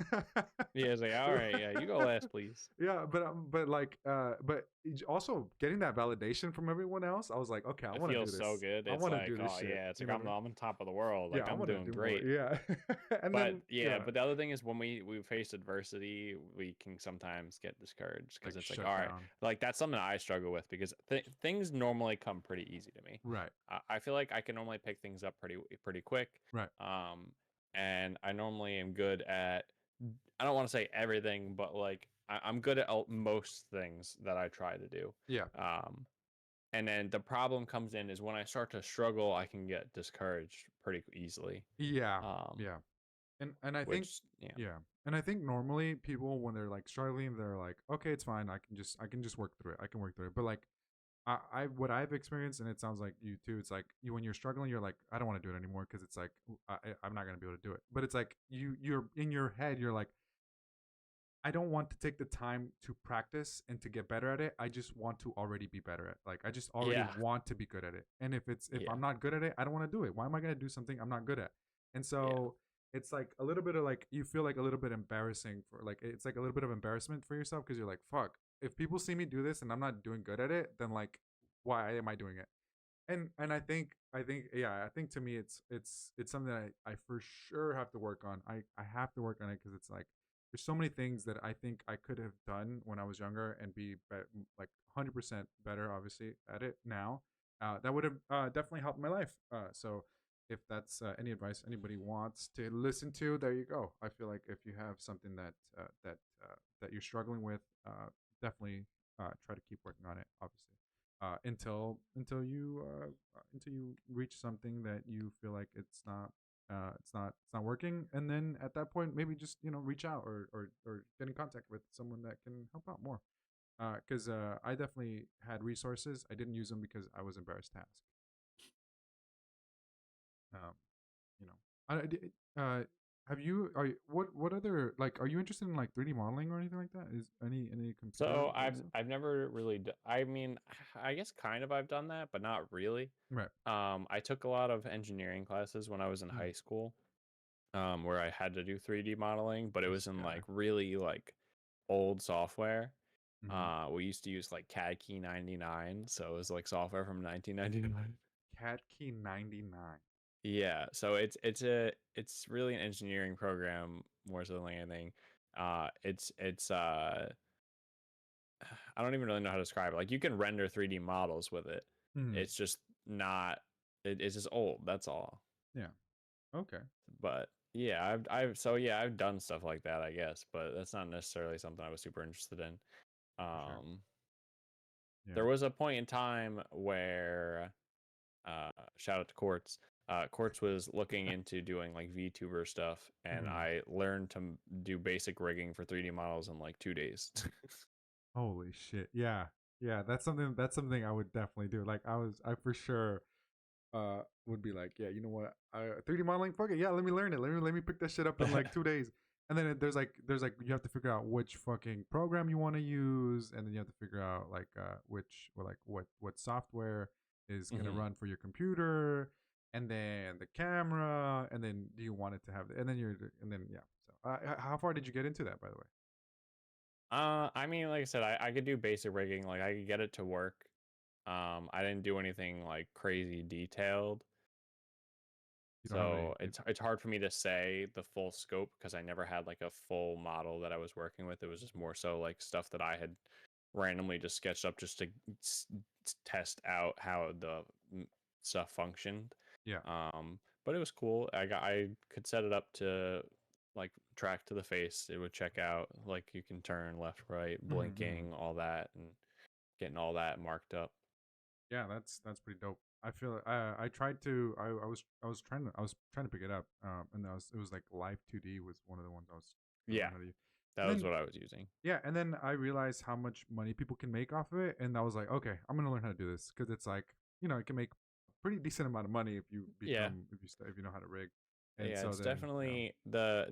Yeah, it's like, all right, yeah, you go last, please. Yeah, but like but also getting that validation from everyone else, I was like, okay, I It want to feels do so this. good. I It's want to like, do this oh shit. yeah, it's You like know what I mean? I'm on top of the world. Yeah, Like I I'm want to doing do more. great. Yeah. And But then yeah, yeah, but the other thing is when we face adversity, we can sometimes get discouraged because like it's like, shut all right, down. like that's something I struggle with because things normally come pretty easy to me. Right. I feel like I can normally pick things up pretty quick. Right. Um, and I normally am good at I don't want to say everything, but like I'm good at most things that I try to do. Yeah. Um, and then the problem comes in is when I start to struggle, I can get discouraged pretty easily. Yeah. Um, Yeah. And I think which yeah, yeah. And I think normally people when they're like struggling, they're like, okay, it's fine. I can just work through it. I can work through it. But like I what I've experienced, and it sounds like you too. It's like you when you're struggling, you're like, I don't want to do it anymore because it's like I'm not gonna be able to do it. But it's like you're in your head, you're like, I don't want to take the time to practice and to get better at it. I just want to already be better at. Like I just already yeah, want to be good at it. And if yeah, I'm not good at it, I don't want to do it. Why am I gonna do something I'm not good at? And yeah, so it's like a little bit of like you feel like a little bit embarrassing for like it's like a little bit of embarrassment for yourself because you're like fuck if people see me do this and I'm not doing good at it then like why am I doing it? And I think yeah I think to me it's something that I for sure have to work on. I have to work on it because it's like there's so many things that I think I could have done when I was younger and like 100% better obviously at it now. That would have definitely helped my life. So if that's any advice anybody wants to listen to, there you go. I feel like if you have something that you're struggling with, definitely try to keep working on it. Obviously, until you reach something that you feel like it's not working, and then at that point maybe just reach out or get in contact with someone that can help out more. Because I definitely had resources. I didn't use them because I was embarrassed to ask. Um, you know, Have you what other like are you interested in like 3D modeling or anything like that? Is any computer So work I've stuff? I've never really I mean, I guess kind of I've done that, but not really. Right. I took a lot of engineering classes when I was in Mm. high school, where I had to do 3D modeling, but it This was in guy. like really like old software. Mm-hmm. We used to use like CAD Key 99, so it was like software from 1999. Cat Key 99. Yeah, so it's really an engineering program more so than anything. It's I don't even really know how to describe it. Like you can render 3D models with it. Mm. It's just not it's just old, that's all. Yeah. Okay. But yeah, I've done stuff like that, I guess, but that's not necessarily something I was super interested in. For sure. Um Yeah. there was a point in time where shout out to Quartz. Quartz was looking into doing like VTuber stuff, and Mhm. I learned to do basic rigging for 3D models in like 2 days. Holy shit. Yeah. Yeah, that's something I would definitely do. Like I for sure would be like, yeah, you know what? 3D modeling, fuck it. Yeah, let me learn it. Let me pick that shit up in like 2 days. And then there's like you have to figure out which fucking program you want to use, and then you have to figure out like which or like what software is going to hmm run for your computer, and then the camera, and then do you want it to have and then and then yeah. So how far did you get into that, by the way? I mean, like I said, I could do basic rigging. Like I could get it to work. I didn't do anything like crazy detailed. You don't have any So it's hard for me to say the full scope because I never had like a full model that I was working with. It was just more so like stuff that I had randomly just sketched up just to s- test out how the stuff functioned. yeah. But it was cool. I could set it up to like track to the face. It would check out like you can turn left, right, Hmm. blinking, all that, and getting all that marked up. Yeah, that's pretty dope. I feel I tried to I was trying to pick it up, and it was like Live 2D was one of the ones I was trying to Yeah, learn how to use. that And was then what I was using. yeah, and then I realized how much money people can make off of it, and I was like, okay, I'm gonna learn how to do this because it's like it can make a pretty decent amount of money if you Yeah, become if you know how to rig, and yeah, so it's then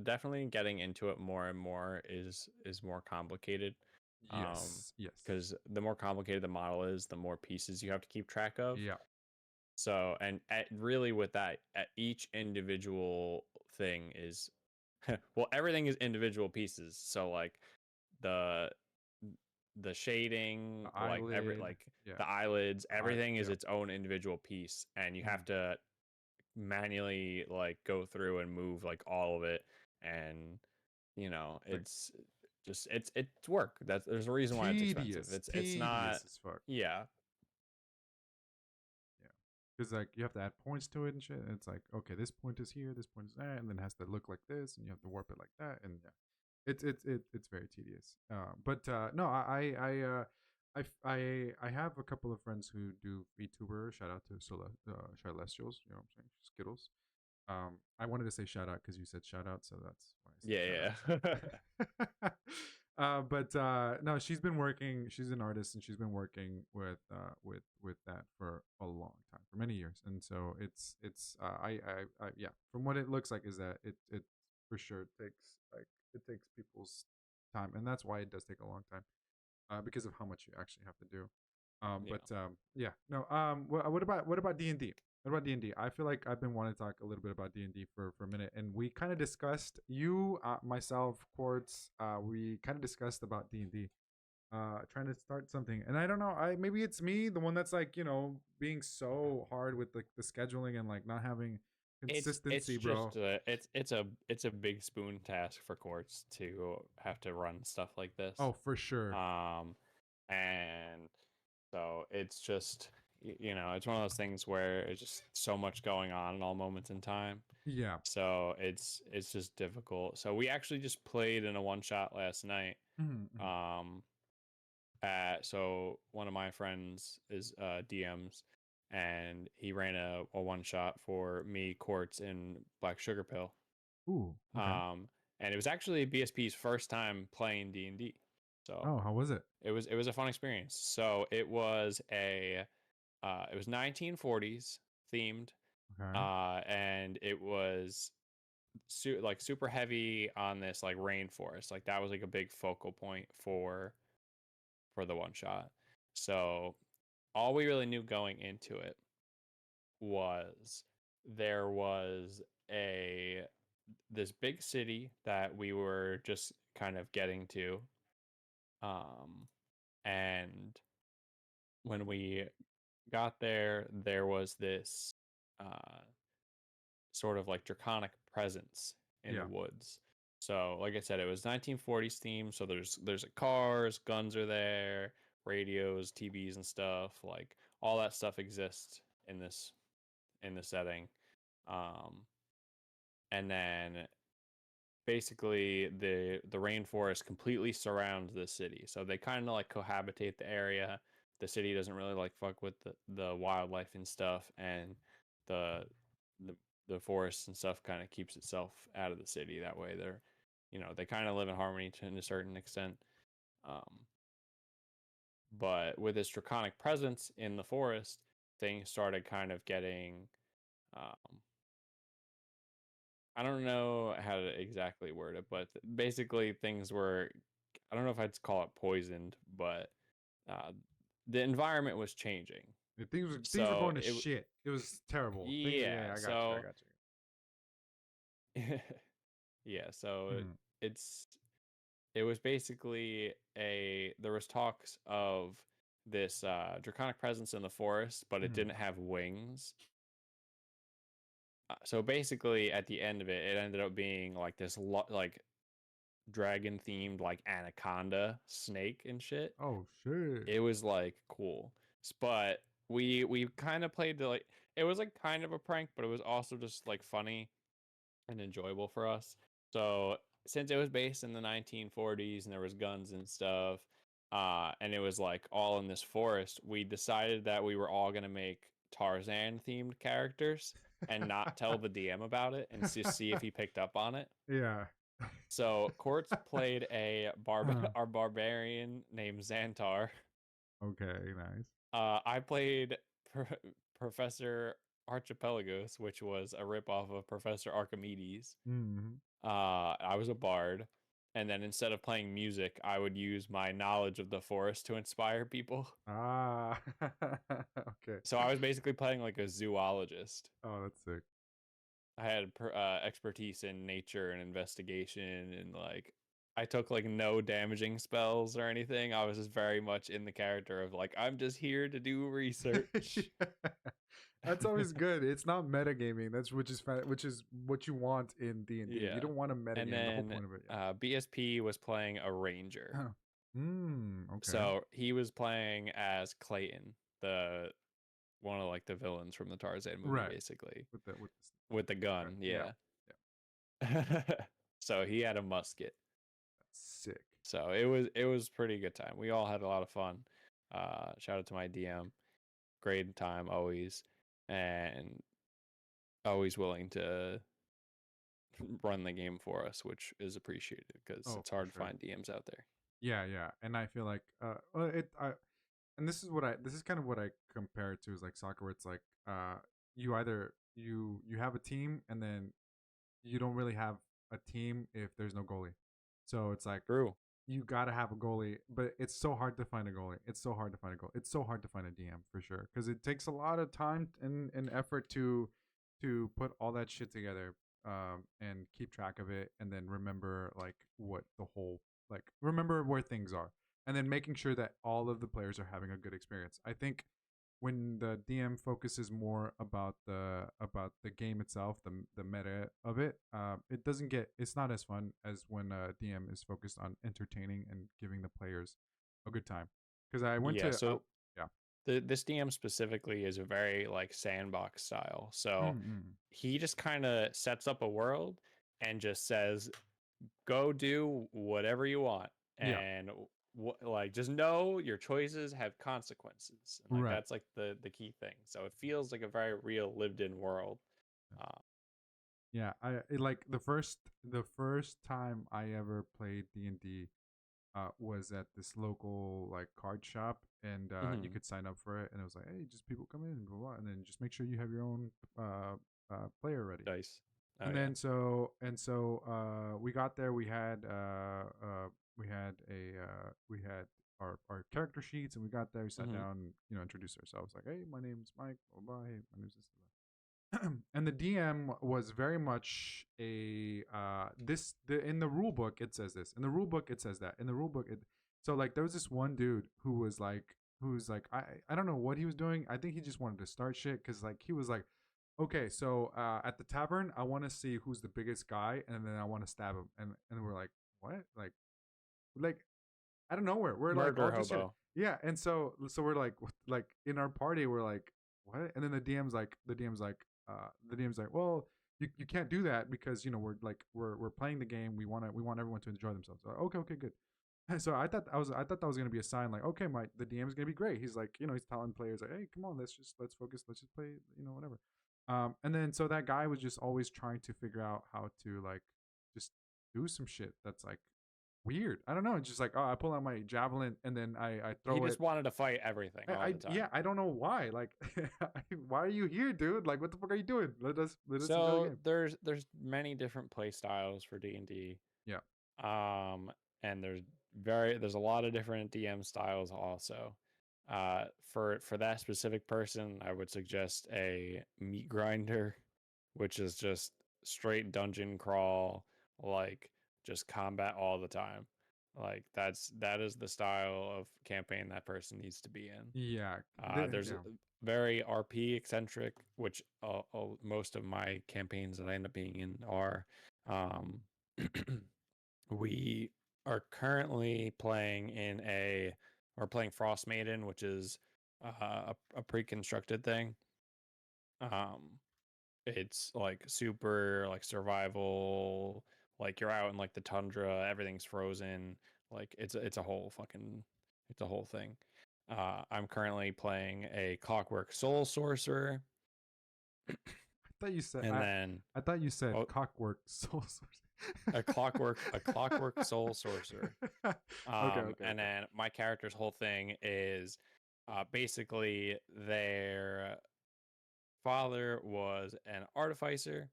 definitely getting into it more and more is more complicated. yes, yes, Because the more complicated the model is, the more pieces you have to keep track of. yeah, So, and really with that, at each individual thing is, well, everything is individual pieces. So like the the shading, the like eyelid, yeah, the eyelids, everything is yeah, its own individual piece, and you have mhm, to manually like go through and move like all of it, and like it's work. There's a reason why it's expensive. It's not, tedious as fuck. yeah. Yeah. Because like you have to add points to it and shit. And it's like, okay, this point is here, this point is there, and then it has to look like this, and you have to warp it like that, and yeah, it's very tedious. But no, I have a couple of friends who do VTuber. Shout out to Celestials. You know what I'm saying? Skittles. I wanted to say shout out because you said shout out, so that's why I said Yeah, yeah. shout out. But no, she's been working. She's an artist, and she's been working with that for a long time, for many years. And so it's I yeah. From what it looks like, is that it for sure takes people's time, and that's why it does take a long time, because of how much you actually have to do. Yeah. But yeah, no. What about D&D? What about D&D? I feel like I've been wanting to talk a little bit about D&D for a minute, and we kind of discussed you, myself, Quartz. We kind of discussed about D&D, trying to start something, and I don't know. Maybe it's me, the one that's like being so hard with the scheduling and like not having It's consistency, bro. just it's a big spoon task for courts to have to run stuff like this. Oh, for sure. Um and so it's just it's one of those things where it's just so much going on in all moments in time. Yeah. So it's just difficult. So we actually just played in a one shot last night. Mm-hmm. Um so one of my friends is DMs, and he ran a one shot for me, Quartz, and Black Sugar Pill. Ooh. Okay. Um, and it was actually BSP's first time playing D&D. So Oh, how was it? it was a fun experience. So it was 1940s themed, Okay. and it was like super heavy on this like rainforest. Like that was like a big focal point for the one shot. So all we really knew going into it was there was a this big city that we were just kind of getting to, um and when we got there, there was this uh sort of like draconic presence in the Yeah. woods. So, like I said, it was 1940s theme. So there's cars, guns are there, radios, TVs, and stuff. Like all that stuff exists in the setting. Um, and then basically the rainforest completely surrounds the city, so they kind of like cohabitate the area. The city doesn't really like fuck with the wildlife and stuff, and the the the forest and stuff kind of keeps itself out of the city. That way they're, they kind of live in harmony to a certain extent. um but with this draconic presence in the forest, things started kind of getting, um I don't know how to exactly word it, but basically things were, I don't know if I'd call it poisoned, but uh, the environment was changing. Things were So going to shit. It was terrible. Things. yeah, Yeah, I got you. I so got yeah, so you. Mm. it's it was basically there was talks of this draconic presence in the forest, but it Mm. didn't have wings. So basically, at the end of it, it ended up being like this like dragon themed like anaconda snake and shit. Oh shit. It was like cool. But we kind of played the like, it was like kind of a prank, but it was also just like funny and enjoyable for us. So since it was based in the 1940s and there was guns and stuff, and it was like all in this forest, we decided that we were all gonna make Tarzan themed characters and not tell the DM about it and just see if he picked up on it. Yeah. So Quartz played Uh, our barbarian named Xantar. okay. Nice. I played Professor Archipelagos, which was a ripoff of Professor Archimedes. Mm. I was a bard, and then instead of playing music, I would use my knowledge of the forest to inspire people. Ah. Okay. So I was basically playing like a zoologist. Oh, that's sick. I had expertise in nature and investigation, and like I took like no damaging spells or anything. I was just very much in the character of like, I'm just here to do research. That's always good. It's not metagaming. That's which is what you want in D&D. You Yeah. don't want to And metagame. The whole then point of it. BSP was playing a ranger. Yeah. Okay. So he was playing as Clayton, the one of like the villains from the Tarzan movie, Right. basically. With With the the gun, yeah. yeah. Yeah. So he had a musket. That's sick. So it was pretty good time. We all had a lot of fun. Shout out to my DM. Great time always. And always willing to run the game for us, which is appreciated because Oh, it's for hard to sure. find DMs out there. Yeah, yeah. And I feel like and this is kind of what I compare it to is like soccer where it's like you either you have a team and then you don't really have a team if there's no goalie. So it's like True. you got to have a goalie, but it's so hard to find a goalie. It's so hard to find a goal. It's so hard to find a DM for sure because it takes a lot of time and effort to put all that shit together, and keep track of it, and then remember like what the whole like remember where things are, and then making sure that all of the players are having a good experience. I think when the DM focuses more about the game itself, the meta of it, it's not as fun as when a DM is focused on entertaining and giving the players a good time. Because I went Yeah, to so yeah. this DM specifically is a very like sandbox style. So Mm-mm. he just kind of sets up a world and just says, "Go do whatever you want," Yeah, and like just know your choices have consequences, and like right. that's like the key thing. So it feels like a very real lived in world. Uh, Yeah, like the first time I ever played D&D was at this local like card shop, and you mhm, could sign up for it, and it was like, hey, just people come in, blah, blah, and then just make sure you have your own player ready. Dice. Oh And yeah. then we got there. We had our character sheets, and we got there. We sat Hmm. down, introduced ourselves. Like, hey, my name's Mike. Blah blah. Hey, my name's this. And the DM was very much a in the rule book it says this. In the rule book it says that. In the rule book so like there was this one dude who's like I don't know what he was doing. I think he just wanted to start shit because like he was like, okay, so at the tavern I want to see who's the biggest guy and then I want to stab him and we're like what like I don't know where we're like Murder all just shit. hobo. Yeah, and so we're like in our party we're like what? And then the DM's like, well, you can't do that because we're playing the game. We want everyone to enjoy themselves. Like, okay, good. And so I thought that was gonna be a sign like okay the DM is gonna be great. He's like he's telling players like hey come on let's focus, let's just play whatever. And then so that guy was just always trying to figure out how to like just do some shit that's like weird. I don't know. It's just like, oh, I pull out my javelin and then I He throw it. just wanted to fight everything all the time. Yeah, I don't know why. Like, why are you here, dude? Like, what the fuck are you doing? Let us enjoy the So game. there's many different play styles for D&D. Yeah. Um, and there's a lot of different DM styles also. For that specific person, I would suggest a meat grinder, which is just straight dungeon crawl, like just combat all the time. Like that is the style of campaign that person needs to be in. Yeah. There's Yeah. very RP eccentric, which most of my campaigns that I end up being in are. Um, we are currently playing we're playing Frost Maiden, which is a pre-constructed thing. Um, it's like super like survival, like you're out in like the tundra, everything's frozen, like it's a whole fucking it's a whole thing. I'm currently playing a Clockwork Soul Sorcerer, I thought you said and I. then I thought you said oh, cockwork soul source. a Clockwork Soul Sorcerer. Okay. And then my character's whole thing is basically their father was an artificer,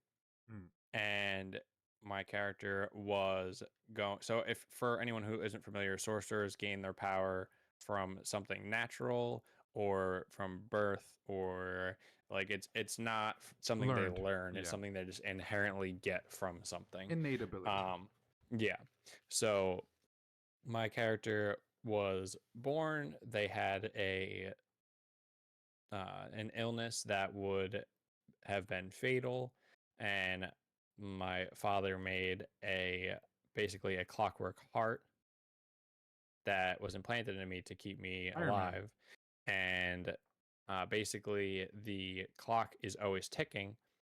Hmm. and my character was going. So, if for anyone who isn't familiar, sorcerers gain their power from something natural or from birth, or like it's not something they Learned. learn, it's Yeah. something they just inherently get from something. Innate ability. um yeah, so my character was born, they had a an illness that would have been fatal, and my father made a basically a clockwork heart that was implanted in me to keep me Iron Man. alive. And basically the clock is always ticking,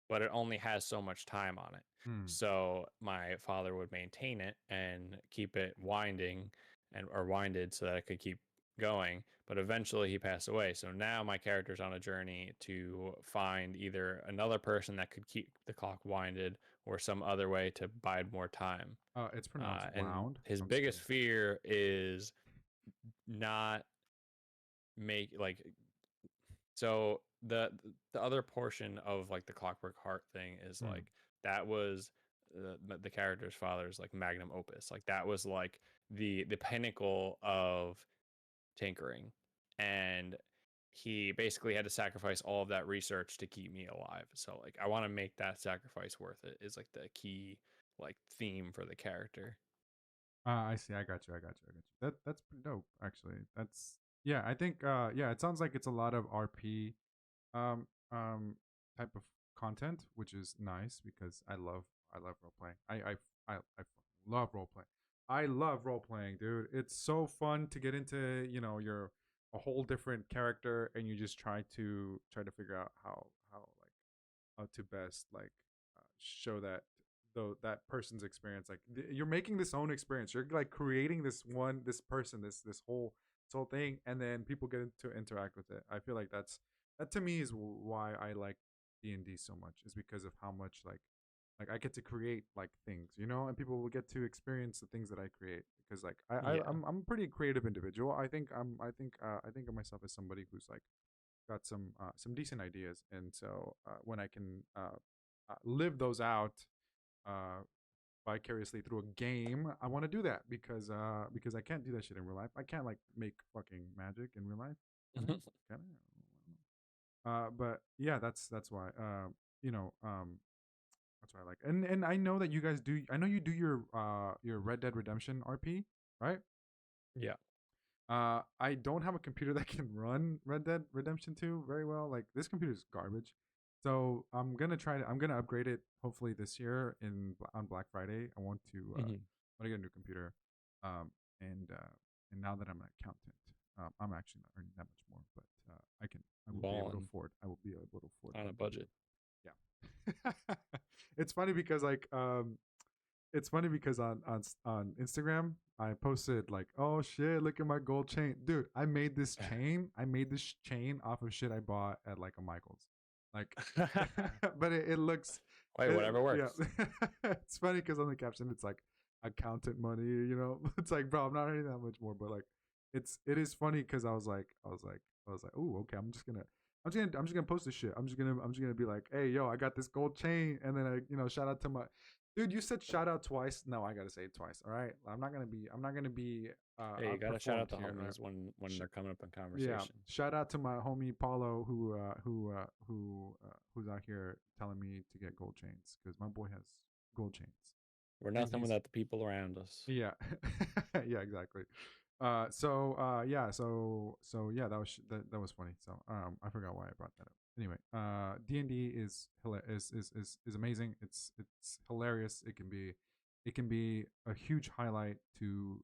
but it only has so much time on it. Hmm. So my father would maintain it and keep it winding and or winded so that it could keep going. But eventually he passed away. So now my character's on a journey to find either another person that could keep the clock winded or some other way to bide more time. It's pronounced And wound. his I'm just biggest kidding. fear is not make like so the other portion of like the Clockwork Heart thing is Hmm. like that was the character's father's like magnum opus, like that was like the pinnacle of tinkering, and he basically had to sacrifice all of that research to keep me alive. So like I want to make that sacrifice worth it is like the key like theme for the character. I see. I got you. That's pretty dope, actually. That's yeah. I think yeah. It sounds like it's a lot of RP um um type of content, which is nice because I love role playing. I love role playing. I love role playing, dude. It's so fun to get into. You're a whole different character, and you just try to figure out how to best show that though that person's experience you're making this own experience, you're like creating this person, this whole thing, and then people get to interact with it. I feel like that to me is why I like D&D so much, is because of how much I get to create like things, and people will get to experience the things that I create because like Yeah. I'm a pretty creative individual. I think of myself as somebody who's like got some decent ideas, and so when I can live those out uh, vicariously through a game, I want to do that because I can't do that shit in real life. I can't like make fucking magic in real life. Can I? Can I? But yeah, that's why. You know, that's why I like. And I know that you guys do. I know you do your Red Dead Redemption RP, right? Yeah. I don't have a computer that can run Red Dead Redemption 2 very well. Like this computer is garbage. So I'm gonna upgrade it hopefully this year on Black Friday. I want to Mhm. get a new computer. Um and now that I'm an accountant, I'm actually not earning that much more, but I will be able to Ballin' afford on my a computer. budget. Yeah. It's funny because it's funny because on Instagram I posted like, "Oh shit, look at my gold chain, dude! I made this chain. I made this chain off of shit I bought at like a Michaels, like." But it looks, Wait, whatever yeah. works. It's funny because on the caption it's like accountant money, you know. It's like, bro, I'm not earning that much more, but like, it is funny because I was like, oh, okay, I'm just gonna post this shit. I'm just gonna be like, hey, yo, I got this gold chain, and then shout out to my dude. You said shout out twice. No, I gotta say it twice. All right, I'm not gonna be Hey, you gotta shout out outperformed the here. All right. homies when Sh- they're coming up in yeah, conversation. shout out to my homie Paulo who's out here telling me to get gold chains because my boy has gold chains, We're and nothing he's without the people around us. yeah. Yeah, exactly. Yeah, so yeah, that was funny. So I forgot why I brought that up. Anyway, D&D is amazing. It's hilarious. It can be a huge highlight to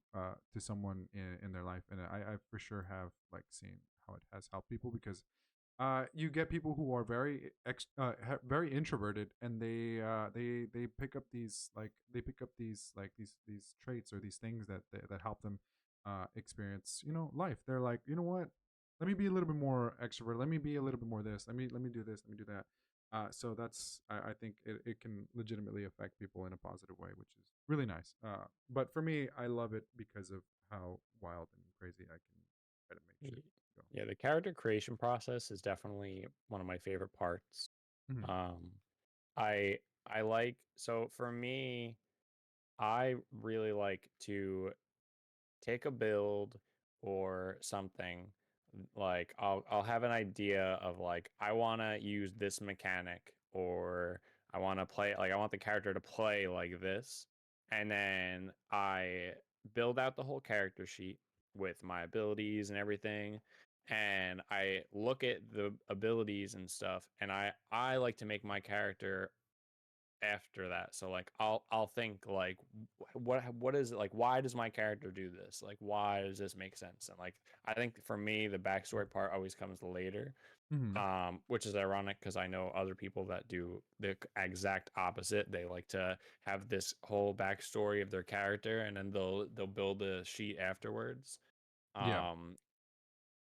someone in their life, and I for sure have like seen how it has helped people because you get people who are very introverted, and they pick up these traits or these things that help them experience life. They're like, you know what? Let me be a little bit more extrovert. Let me be a little bit more this. Let me do this. Let me do that. So I think it can legitimately affect people in a positive way, which is really nice. But for me, I love it because of how wild and crazy I can try to make shit Y- go. Yeah, the character creation process is definitely one of my favorite parts. Mhm. Um, I I like so for me, I really like to take a build or something like I'll have an idea of like I want to use this mechanic or I want to play like I want the character to play like this, and then I build out the whole character sheet with my abilities and everything, and I look at the abilities and stuff, and I like to make my character after that. So like I'll think like what is it like, why does my character do this? Like why does this make sense? And like I think for me the backstory part always comes later. Mhm. Which is ironic because I know other people that do the exact opposite. They like to have this whole backstory of their character and then they'll build a sheet afterwards. Yeah. Um,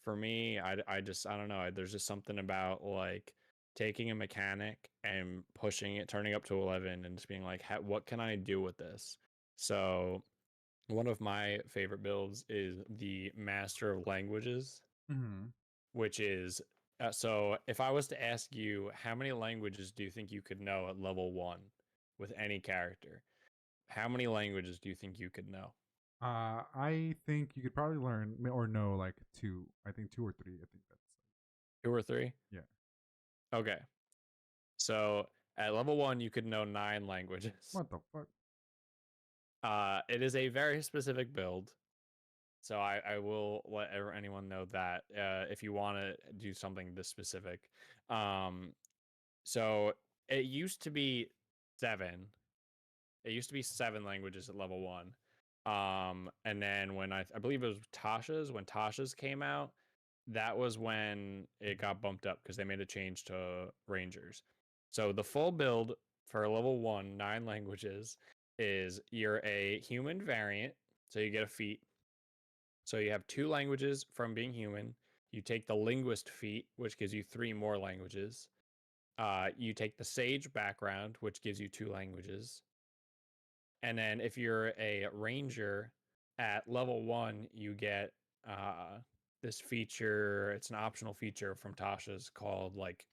for me, I just I don't know. There's just something about like taking a mechanic and pushing it, turning up to 11, and just being like, what can I do with this? So one of my favorite builds is the Master of Languages, Mhm. which is so if I was to ask you how many languages do you think you could know at level 1 with any character, how many languages do you think you could know? I think you could probably learn or know like two. I think two or three. I think that's 2 or 3? yeah. Okay. So at level 1 you could know 9 languages. What the fuck? It is a very specific build. So I will let anyone know that if you want to do something this specific. Um, so it used to be 7. It used to be 7 languages at level 1. And then when I believe it was when Tasha's came out, that was when it got bumped up because they made a change to Rangers. So the full build for level 1, 9 languages, is you're a human variant, so you get a feat. So you have 2 languages from being human. You take the linguist feat, which gives you 3 more languages. You take the sage background, which gives you 2 languages. And then if you're a ranger at level 1, you get this feature. It's an optional feature from Tasha's called like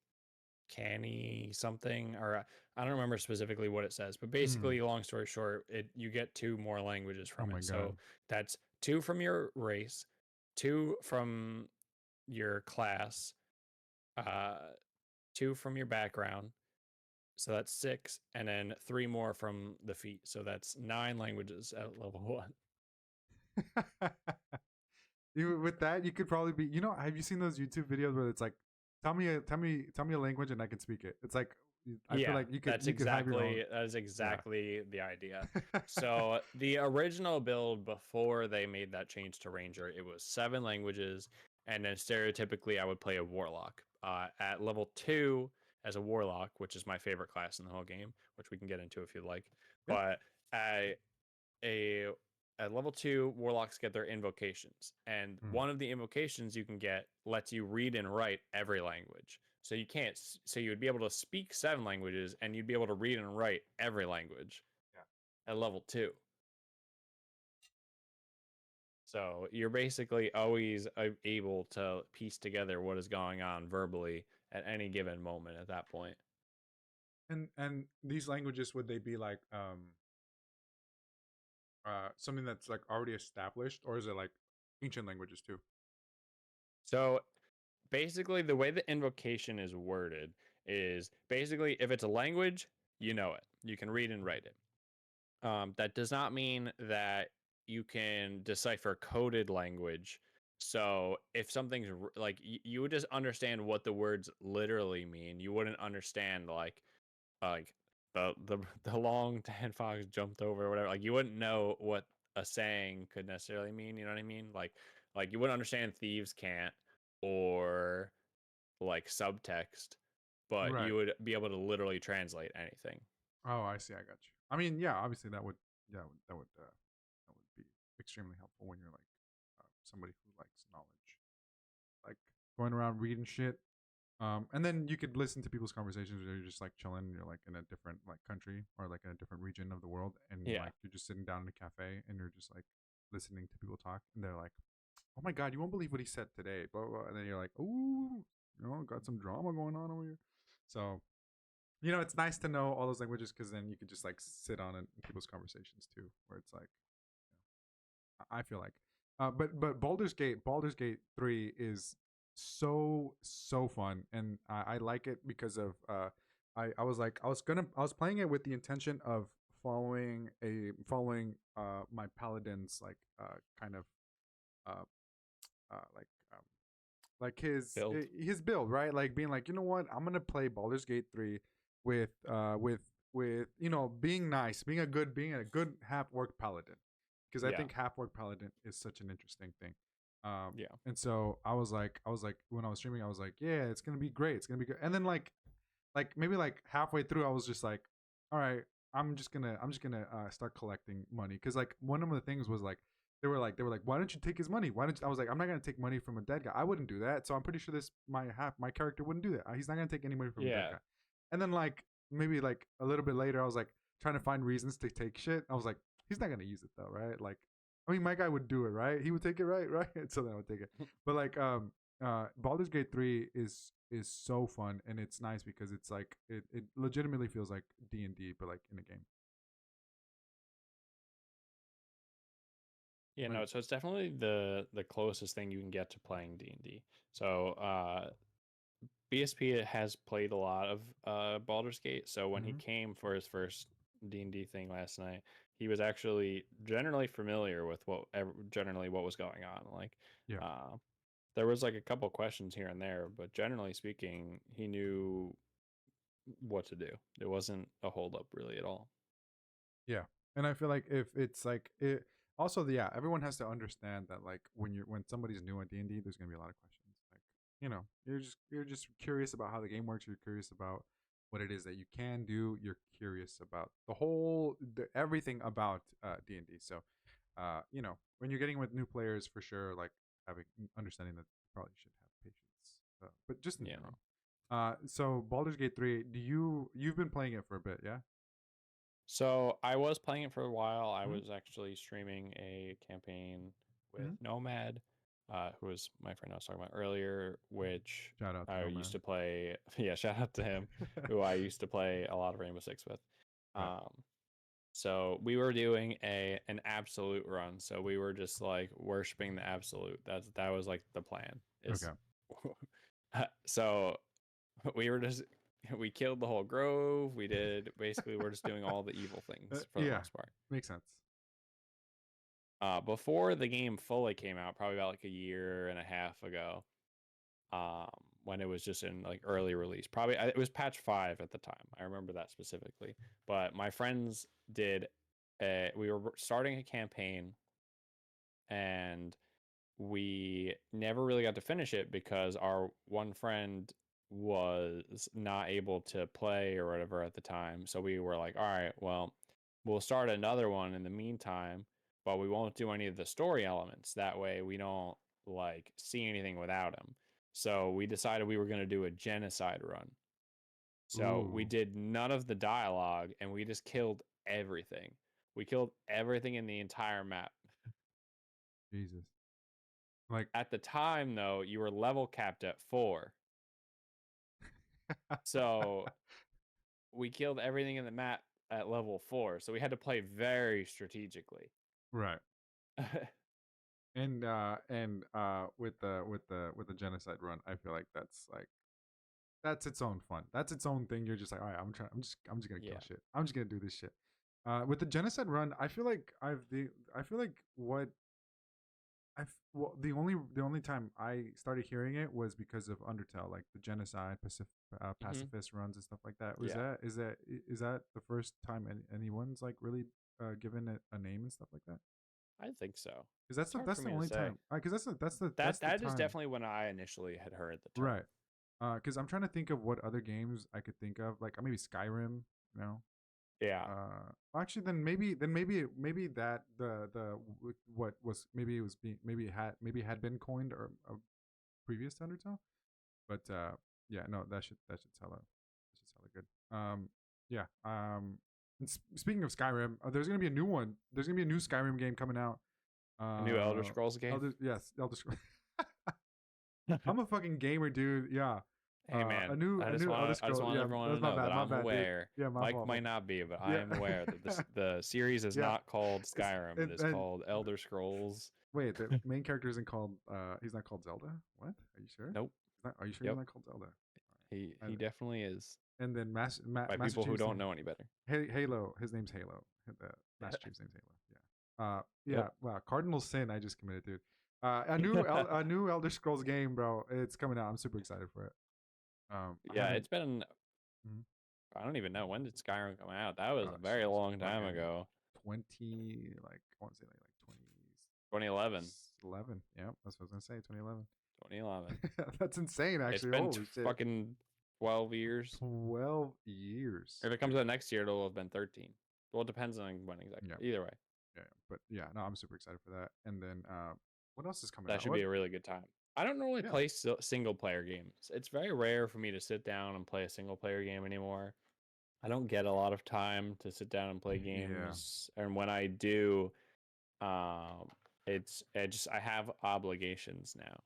canny something, or I don't remember specifically what it says, but Mm. basically, long story short, you get 2 more languages Oh from my it. god. So that's 2 from your race, 2 from your class, uh, 2 from your background. So that's 6, and then 3 more from the feet. So that's 9 languages at level 1. You with that, you could probably be. You know, have you seen those YouTube videos where it's like, tell me a language and I can speak it. It's like, I feel Yeah, like you could have your own. that is Yeah. exactly the idea. So the original build before they made that change to Ranger, it was 7 languages, and then stereotypically I would play a Warlock. At level 2 as a Warlock, which is my favorite class in the whole game, which we can get into if you'd like. Yeah. But at a at level 2, Warlocks get their invocations, and Mm. one of the invocations you can get lets you read and write every language. So you can't. So you would be able to speak 7 languages, and you'd be able to read and write every language Yeah. at level 2. So you're basically always able to piece together what is going on verbally at any given moment at that point. And these languages, would they be like something that's like already established, or is it like ancient languages too? So basically, the way the invocation is worded is basically if it's a language, you know it. You can read and write it. That does not mean that you can decipher coded language. So if something's like you would just understand what the words literally mean. You wouldn't understand like the the long tan fox jumped over or whatever. Like you wouldn't know what a saying could necessarily mean. You know what I mean? Like you wouldn't understand thieves can't or like subtext, but Right. you would be able to literally translate anything. Oh, I see. I got you. I mean, yeah, obviously yeah, that would be extremely helpful when you're like somebody who likes knowledge, like going around reading shit. And then you could listen to people's conversations where you're just like chilling. You're like in a different like country or like in a different region of the world, and Yeah. like you're just sitting down in a cafe and you're just like listening to people talk, and they're like, "Oh my god, you won't believe what he said today," blah blah. Blah. And then you're like, "Ooh, you know, got some drama going on over here." So you know, it's nice to know all those languages because then you could just like sit on in people's conversations too, where it's like, I feel like, but Baldur's Gate 3 is so fun, and I like it because of I was like I was playing it with the intention of following my paladin's like kind of uh like like Build. his build, right? Like being like, you know what, I'm gonna play Baldur's Gate 3 with you know, being nice, being a good half orc paladin, because I Yeah. think half orc paladin is such an interesting thing. Yeah. And so I was like when I was streaming, I was like, yeah, it's gonna be great, it's gonna be good. And then like maybe like halfway through, I was just like, all right, I'm just gonna start collecting money, because like one of the things was like they were like, why don't you take his money? Why don't you? I was like, I'm not gonna take money from a dead guy. I wouldn't do that. So I'm pretty sure my character wouldn't do that. He's not gonna take any money from a dead Yeah. guy. And then like maybe like a little bit later, I was like trying to find reasons to take shit. I was like, he's not gonna use it though, right? Like, I mean, my guy would do it, right? He would take it, right, right. So then I would take it. But like, Baldur's Gate 3 is so fun, and it's nice because it's like it legitimately feels like D&D, but like in a game. Yeah, Like, no, so it's definitely the closest thing you can get to playing D&D. So, BSP has played a lot of Baldur's Gate. So when he mm-hmm. came for his first D&D thing last night, he was actually generally familiar with generally what was going on. Like, Yeah. uh, there was like a couple questions here and there, but generally speaking, he knew what to do. It wasn't a holdup really at all. Yeah. And I feel like if it's like it also yeah, everyone has to understand that like when somebody's new at D&D, there's going to be a lot of questions. Like, you know, you're just curious about how the game works, you're curious about what it is that you can do, you're curious about everything about D&D. So, you know, when you're getting with new players for sure, like having understanding that you probably should have patience. But just in Yeah. general. So Baldur's Gate 3, you've been playing it for a bit, yeah? So I was playing it for a while. I Mm-hmm. was actually streaming a campaign with Mm-hmm. Nomad. who was my friend I was talking about earlier, which Shout out to I Nomad. used to play. Yeah, shout out to him, who I used to play a lot of Rainbow Six with. Right. Um, so we were doing an absolute run. So we were just like worshiping the absolute. That was like the plan. Is Okay. so we were just we killed the whole grove. We did basically we're just doing all the evil things for the Yeah, most part. makes sense. Before the game fully came out, probably about like a year and a half ago, um, when it was just in like early release. Probably it was patch 5 at the time. I remember that specifically. But my friends did. We were starting a campaign, and we never really got to finish it because our one friend was not able to play or whatever at the time. So we were like, all right, well, we'll start another one in the meantime, but we won't do any of the story elements. That way we don't like see anything without him. So we decided we were going to do a genocide run. So we Ooh, did none of the dialogue and we just killed everything. We killed everything in the entire map. Jesus. Like, At the time, though, you were level capped at 4. So we killed everything in the map at level 4. So we had to play very strategically. right. And with the genocide run, I feel like that's its own fun. That's its own thing. You're just like, all right, I'm just gonna kill Yeah. shit. I'm just gonna do this shit. With the genocide run, I feel like I feel like what well, the only time I started hearing it was because of Undertale, like the genocide, Hmm. pacifist runs and stuff like that. Was Yeah. that is that the first time anyone's like really given it a name and stuff like that? I think so. Because that's It's hard that's for the me to only say. time. Because that's That the that is time. definitely when I initially had heard the term. Right. Because I'm trying to think of what other games I could think of, like maybe Skyrim. You know. Yeah. Actually, then maybe that the what was maybe it was being maybe it had been coined or previous to Undertale. But yeah, no, that should hella good. Yeah. And speaking of Skyrim, there's gonna be a new one. There's gonna be a new Skyrim game coming out. A new Elder Scrolls game. Elder Scrolls. I'm a fucking gamer, dude. Yeah. Hey man, A new Elder I just Scroll. want Yeah, everyone that's to know that my I'm bad, dude. aware. Yeah, my Mike fault. might not be, but I Yeah. am aware that the series is Yeah. not called It's Skyrim. It is and called Elder Scrolls. wait, the main character isn't called. He's not called Zelda. What? Are you sure? Nope. Are you sure he's Yep. not called Zelda? He And, definitely is. and then By Master people who Chief's don't name, know any better. Halo. His name's Halo. The Master Chief's name's Halo. Yeah. Yep. Yeah. Wow. Cardinal sin. I just committed, dude. A new Elder Scrolls game, bro. It's coming out. I'm super excited for it. I Yeah, haven't. it's been Mhm. I don't even know when did Skyrim come out. That was a Oh, very she's long time fucking ago. 20. Like I want to say like 2011. 2011. Yeah, that's what I was gonna say. 2011. 2011. That's insane. It's Actually, been holy shit. fucking 12 years. 12 years. If it comes out next year, it'll have been 13. Well, it depends on when exactly. Yeah. Either way, Yeah. But yeah, no, I'm super excited for that. And then what else is coming that out? should What? be a really good time. I don't normally Yeah. play single player games. It's very rare for me to sit down and play a single player game anymore. I don't get a lot of time to sit down and play Yeah. games, and when I do, um, I have obligations now.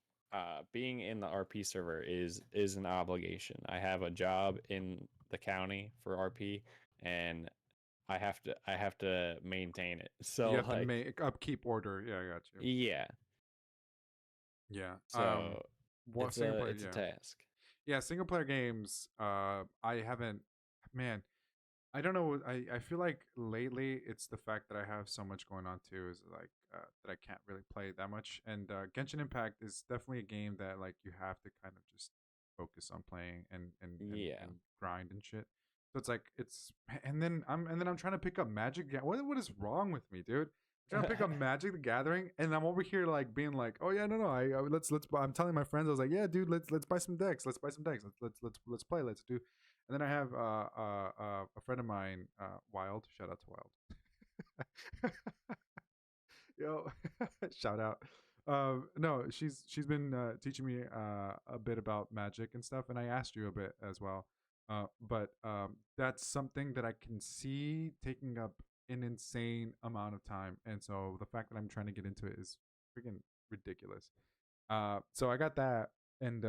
Being in the RP server is an obligation. I have a job in the county for RP, and I have to maintain it. You So have to like make upkeep order. Yeah, I got you. yeah, Yeah. so What single player? it's a Yeah. task. Yeah, single player games. I haven't. Man, I don't know. I feel like lately it's the fact that I have so much going on too. Is like that I can't really play that much. And Genshin Impact is definitely a game that like you have to kind of just focus on playing Yeah. and grind and shit. So it's like and then I'm trying to pick up Magic. What is wrong with me, dude? I'm trying to pick up Magic the Gathering, and I'm over here like being like, oh yeah, no, let's. I'm telling my friends, I was like, yeah, dude, let's buy some decks. Let's buy some decks. Let's play. Let's do. And then I have a friend of mine, Wild. Shout out to Wild. Yo, shout out. No, she's been teaching me a bit about magic and stuff, and I asked you a bit as well. But that's something that I can see taking up an insane amount of time, and so the fact that I'm trying to get into it is freaking ridiculous. So I got that, and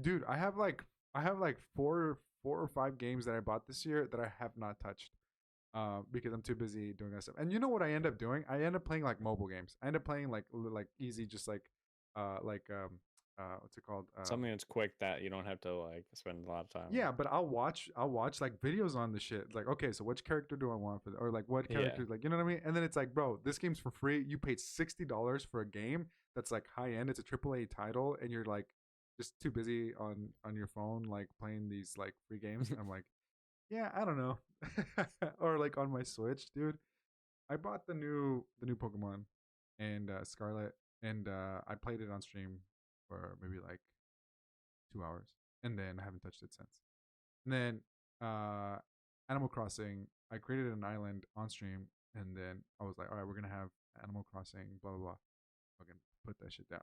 dude, I have like four or five games that I bought this year that I have not touched. Because I'm too busy doing that stuff. And you know what I end up doing? I end up playing like mobile games. I end up playing like easy, just what's it called? Something that's quick that you don't have to like spend a lot of time on. Yeah, but I'll watch like videos on the shit. Like, okay, so which character do I want for or like what Yeah. character, like, you know what I mean? And then it's like, bro, this game's for free. You paid $60 for a game that's like high end. It's a AAA title, and you're like just too busy on your phone like playing these like free games. And I'm like, yeah, I don't know. Or like on my Switch, dude. I bought the new Pokemon and Scarlet, and I played it on stream for maybe like 2 hours, and then I haven't touched it since. And then uh, Animal Crossing, I created an island on stream, and then I was like, all right, we're gonna have Animal Crossing, blah blah blah. Fucking put that shit down.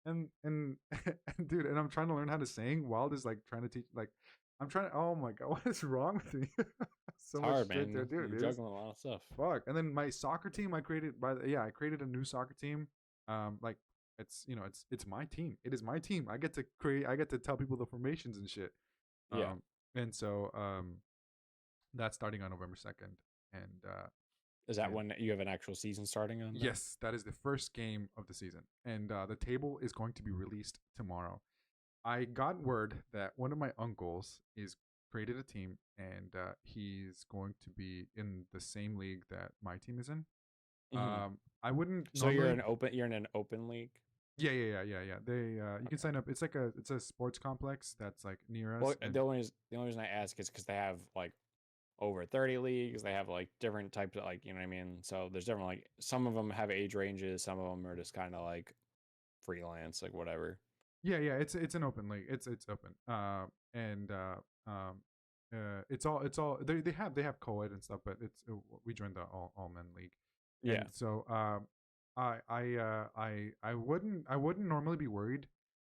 And and dude, and I'm trying to learn how to sing. Wild is like trying to teach, like, I'm trying to. Oh my god, what is wrong with me? So It's much hard, shit to man. do, You're dude. juggling a lot of stuff. Fuck. And then my soccer team, I created I created a new soccer team. Like, it's my team. It is my team. I get to create. I get to tell people the formations and shit. Yeah. And so that's starting on November 2nd. And Is that and when you have an actual season starting on that? yes, that is the first game of the season. And the table is going to be released tomorrow. I got word that one of my uncles is created a team, and he's going to be in the same league that my team is in. Hmm. I wouldn't So you're normally. an open. You're in an open league. Yeah. They you can Okay. sign up. It's a sports complex that's like near Well, us, and the only reason I ask is because they have like over 30 leagues. They have like different types of like you know what I mean. So there's different like some of them have age ranges. Some of them are just kind of like freelance, like whatever. yeah, it's an open league. It's open. And it's all they have co-ed and stuff, but we joined the all men league. Yeah. And so I wouldn't normally be worried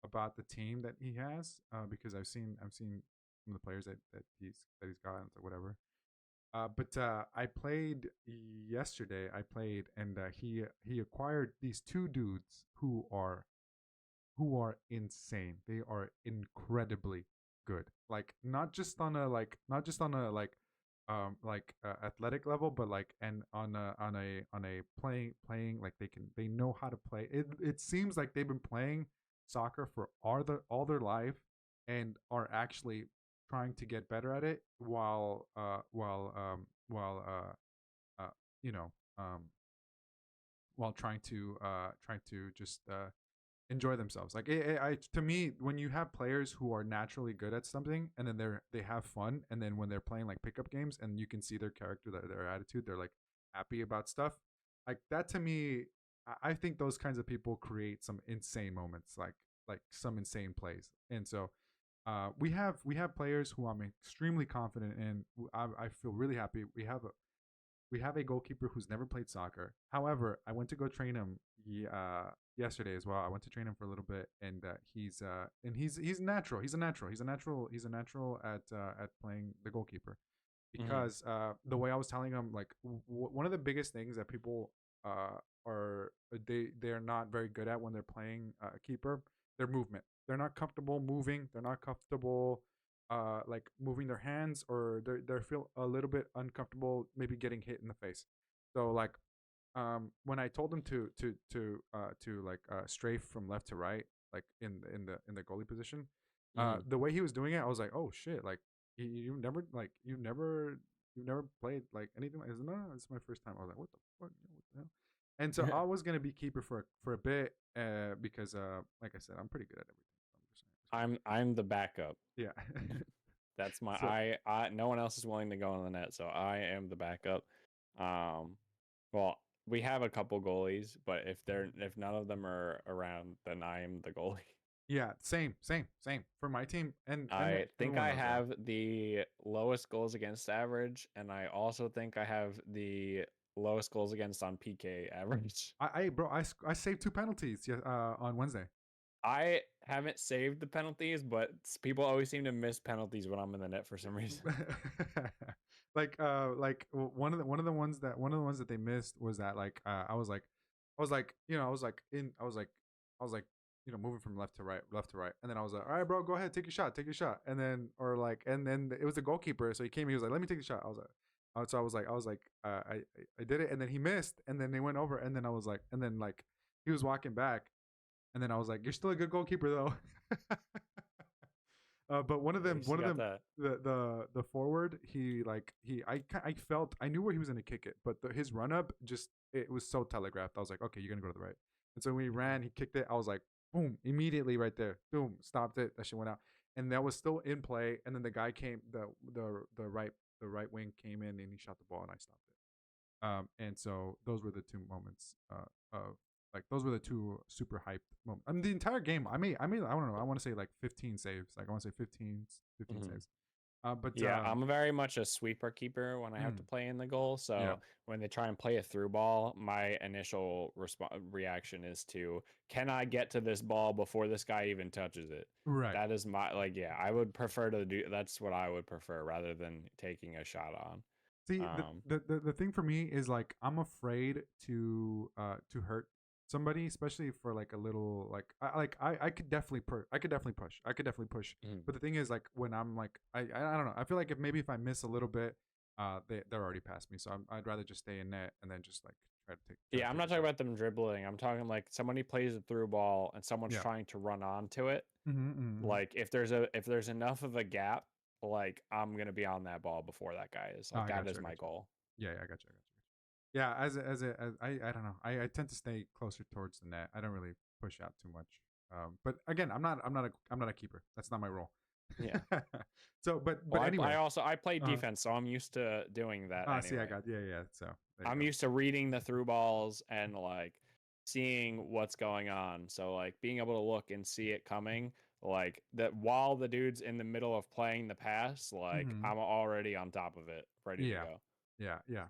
about the team that he has, because I've seen some of the players that he's got and so whatever. But I played yesterday. I played, and he acquired these two dudes who are insane. They are incredibly good. Like, not just on a athletic level, but like, and on a playing, like, they know how to play. It seems like they've been playing soccer for all their life, and are actually trying to get better at it, uh you know um while trying to just enjoy themselves. Like, to me, when you have players who are naturally good at something, and then they have fun, and then when they're playing like pickup games, and you can see their character, their attitude, they're like happy about stuff. Like that, to me, I think those kinds of people create some insane moments, like some insane plays. And so we have players who I'm extremely confident in. I feel really happy. We have a goalkeeper who's never played soccer. However, I went to go train him yesterday as well. I went to train him for a little bit, and he's natural. He's a natural at playing the goalkeeper, Hmm. because the way I was telling him, like, one of the biggest things that people are they're not very good at when they're playing a keeper, their movement. They're not comfortable moving. They're not comfortable like moving their hands, or they feel a little bit uncomfortable maybe getting hit in the face. So like, when I told him to like strafe from left to right, like in the goalie position, Hmm. the way he was doing it, I was like, oh shit, like, you've never played like anything like this. No, this is my first time. I was like, what the fuck, what the hell? And so I was gonna be keeper for a bit, because like I said, I'm pretty good at everything. So I'm I'm the backup. just saying. Yeah. That's my So I no one else is willing to go on the net, so I am the backup. Um, well, we have a couple goalies, but if none of them are around, then I am the goalie. yeah, same for my team, and I think everyone I knows that. have the lowest goals against average, and I also think I have the lowest goals against on PK average. Bro, I saved two penalties, yeah, on Wednesday. I haven't saved the penalties, but people always seem to miss penalties when I'm in the net for some reason. One of the ones that they missed was that, like, I was like, I was like, moving from left to right, and then I was like, all right, bro, go ahead, take your shot, and then and then it was the goalkeeper, so he came, he was like, let me take the shot. I was like, so I was like, I did it, and then he missed, and then they went over, and then I was like, and then like he was walking back, and then I was like, you're still a good goalkeeper though. But At least one you of got them, that. the forward, I felt I knew where he was gonna kick it, but his run up just it was so telegraphed. I was like, okay, you're gonna go to the right. And so when he Mhm. ran, he kicked it. I was like, boom, immediately right there, boom, stopped it. That shit went out, and that was still in play. And then the guy came, the right wing came in, and he shot the ball, and I stopped it. And so those were the two moments of like those were the two super hyped moments. I mean, the entire game, I don't know. I want to say like 15 saves. Like I want to say 15 Mhm. saves. But Yeah, I'm very much a sweeper keeper when I have to mm, play in the goal. yeah, So when they try and play a through ball, my initial reaction is to, can I get to this ball before this guy even touches it? right. That is my like, yeah, I would prefer to do. That's what I would prefer rather than taking a shot on. See, Um, the thing for me is like I'm afraid to hurt somebody, especially for like a little I could definitely I could definitely push. I could definitely push. mhm. But the thing is like when I'm like I don't know. I feel like if I miss a little bit, they're already past me. So I'd rather just stay in net and then just like try to Yeah, I'm take not the talking shot. about them dribbling. I'm talking like somebody plays a through ball and someone's Yeah. trying to run onto it. Mm-hmm. Like if there's enough of a gap, like I'm gonna be on that ball before that guy is. Oh, Like I that got is you. I got my you. goal. Yeah, yeah, I got you. I got you. Yeah, as I don't know. I tend to stay closer towards the net. I don't really push out too much. But again, I'm not a keeper. That's not my role. Yeah. So, Well, but I anyway. also I play Uh, defense, so I'm used to doing that See, I anyway. got yeah. So there you I'm go. used to reading the through balls and like seeing what's going on. So like being able to look and see it coming, like that while the dude's in the middle of playing the pass, like Hmm. I'm already on top of it, ready to Yeah, go. yeah.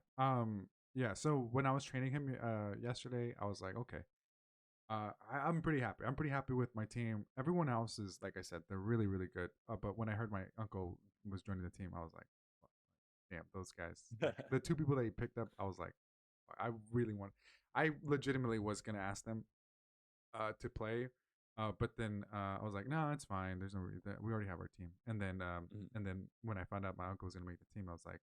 Yeah. So when I was training him yesterday, I was like, okay. I'm pretty happy. I'm pretty happy with my team. Everyone else is, like I said, they're really, really good. But when I heard my uncle was joining the team, I was like, damn, those guys. Like the two people that he picked up, I was like, I really want. I legitimately was gonna ask them to play, but then I was like, no, it's fine. There's no we already have our team. Mhm. And then when I found out my uncle was gonna make the team, I was like,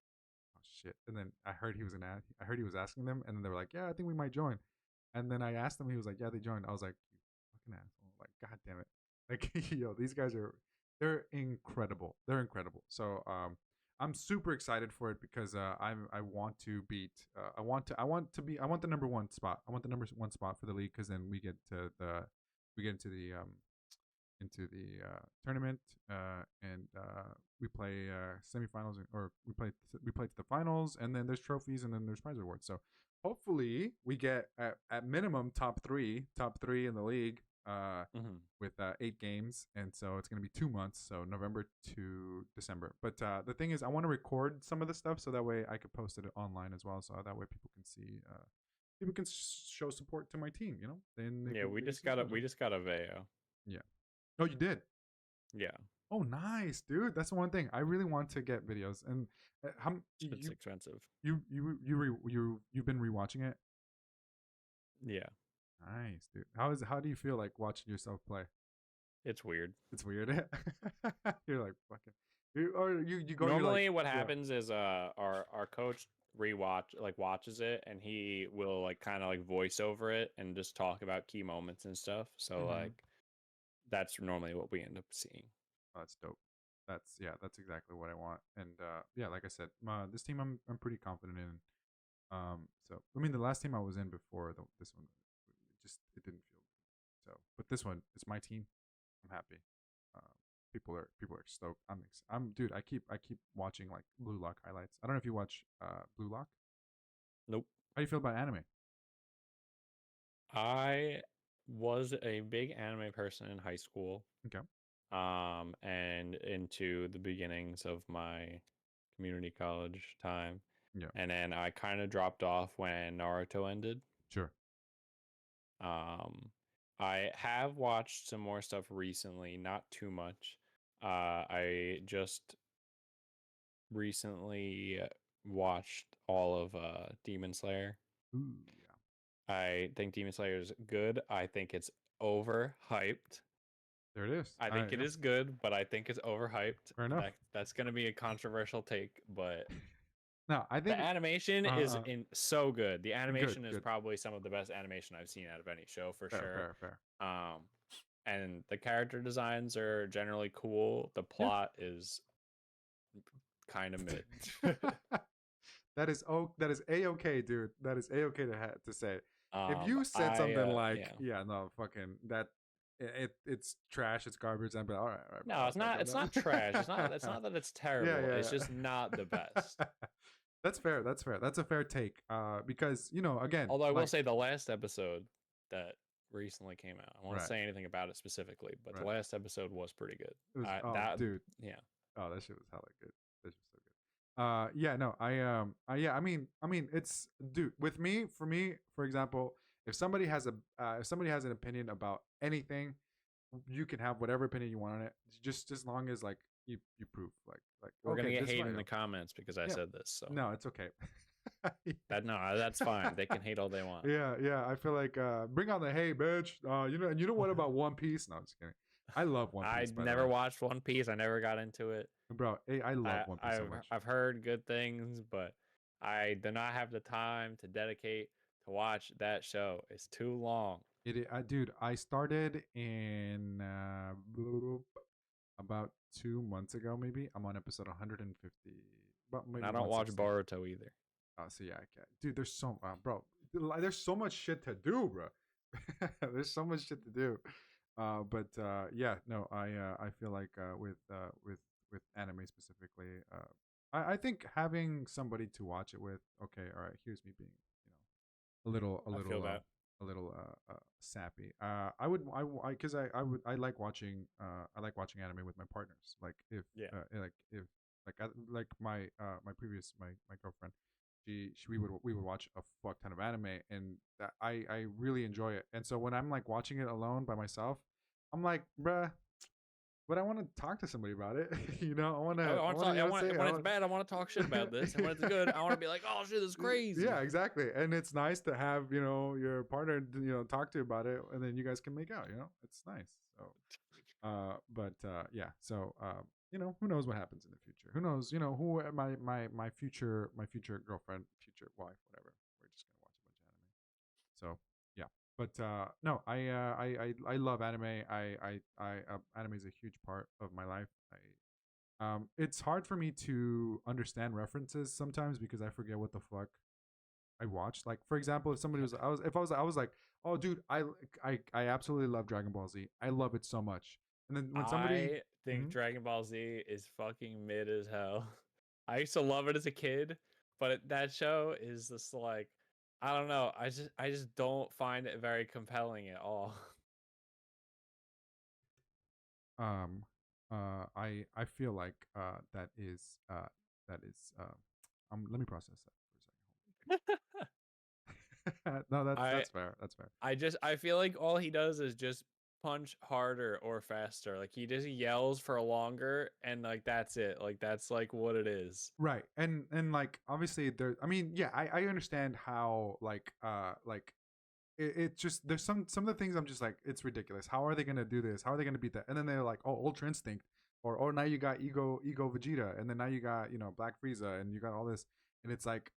oh shit. And then I heard he was asking them, and then they were like, yeah, I think we might join. And then I asked him, he was like, yeah, they joined. I was like, you fucking asshole. Like, god damn it. Like, yo, these guys they're incredible. They're incredible. So I'm super excited for it because I want to beat I want the number one spot. I want the number one spot for the league because then we get into the tournament and we play semifinals or we play to the finals and then there's trophies and then there's prize awards. So hopefully we get at minimum top three in the league Mhm. with 8 games, and so it's going to be 2 months, so November to December. But the thing is, I want to record some of the stuff so that way I could post it online as well, so that way people can see, people can show support to my team. Then Yeah, they can see some we stuff. just got a Veo. Yeah. Oh, you did. Yeah, Oh, nice, dude. That's the one thing I really want to get videos. And how it's expensive. you've been rewatching it? Yeah, Nice, dude. How do you feel like watching yourself play? it's weird. It's weird. You're like fucking. You go. You're like, Normally, what yeah. happens is our coach watches it and he will like kind of like voice over it and just talk about key moments and stuff. So Mm-hmm. like that's normally what we end up seeing. Oh, that's dope. That's exactly what I want. And yeah, like I said, this team I'm pretty confident in. So I mean, the last team I was in before this one, it didn't feel good. So, but this one, it's my team. I'm happy. Um, people are stoked. I'm dude. I keep watching like Blue Lock highlights. I don't know if you watch Blue Lock. Nope. How do you feel about anime? I was a big anime person in high school, Okay. and into the beginnings of my community college time. Yeah. And then I kind of dropped off when Naruto ended. Sure. Um, I have watched some more stuff recently, not too much. I just recently watched all of Demon Slayer. Ooh. Yeah. I think Demon Slayer is good. I think it's overhyped. There it is. I think it is good, but I think it's overhyped. Fair enough. That's going to be a controversial take, but No, I think the animation is so good. The animation is good. probably some of the best animation I've seen out of any show for sure. Fair. And the character designs are generally cool. The plot is kind of mid. That is a-okay, dude. That is a-okay to say. If you said something like, no, fucking that, it's trash, it's garbage, I'd be like, all right. No, it's not. It's not trash. It's not that it's terrible. It's just not the best. That's fair. That's a fair take. Because again. Although I will say the last episode that recently came out, I won't say anything about it specifically, but the last episode was pretty good. Dude. Yeah. Oh, that shit was hella good. That shit was so good. Yeah, no, I mean, it's, dude, for me, for example, if somebody has an opinion about anything, you can have whatever opinion you want on it, just as long as like you prove like we're gonna get hate in the comments because I said this. So no, it's okay. That's fine. They can hate all they want. Yeah. I feel like bring on the hate, bitch. You know what about One Piece? No, I'm just kidding. I love One Piece. I never watched One Piece. I never got into it. Bro, I love One Piece so much. I've heard good things, but I do not have the time to dedicate to watch that show. It's too long. Dude, I started in about 2 months ago, maybe. I'm on episode 150. But maybe I don't watch Boruto either. Oh, so yeah, I can't. Dude, there's so there's so much shit to do, bro. There's so much shit to do. But yeah, no, I feel like with anime specifically, I think having somebody to watch it with. Okay, all right. Here's me being, a little sappy. I like watching anime with my partners. Like if my girlfriend, we would watch a fuck ton of anime, and I really enjoy it. And so when I'm like watching it alone by myself, I'm like, bruh, but I want to talk to somebody about it. I want to. When it's bad, I want to talk shit about this, and when it's good, I want to be like, oh shit, this is crazy. Yeah, exactly. And it's nice to have your partner talk to you about it, and then you guys can make out. It's nice. So, yeah. So, who knows what happens in the future? Who knows? Who my future girlfriend, future wife, whatever. We're just gonna watch a bunch of anime. So yeah. But no, I love anime. Anime is a huge part of my life. It's hard for me to understand references sometimes because I forget what the fuck I watched. Like for example, if somebody was I was like, oh dude, I absolutely love Dragon Ball Z. I love it so much. And then when somebody I think Dragon Ball Z is fucking mid as hell. I used to love it as a kid, but that show is just like, I don't know. I just don't find it very compelling at all. I feel like that is let me process that for a second. No, that's fair. That's fair. I feel like all he does is just punch harder or faster. Like he just yells for longer, and like that's it. Like that's like what it is. Right. And like obviously there. I mean, yeah, I understand how like it's just there's some of the things I'm just like, it's ridiculous. How are they gonna do this? How are they gonna beat that? And then they're like, oh, Ultra Instinct, or now you got Ego Vegeta, and then now you got Black Frieza, and you got all this, and it's like,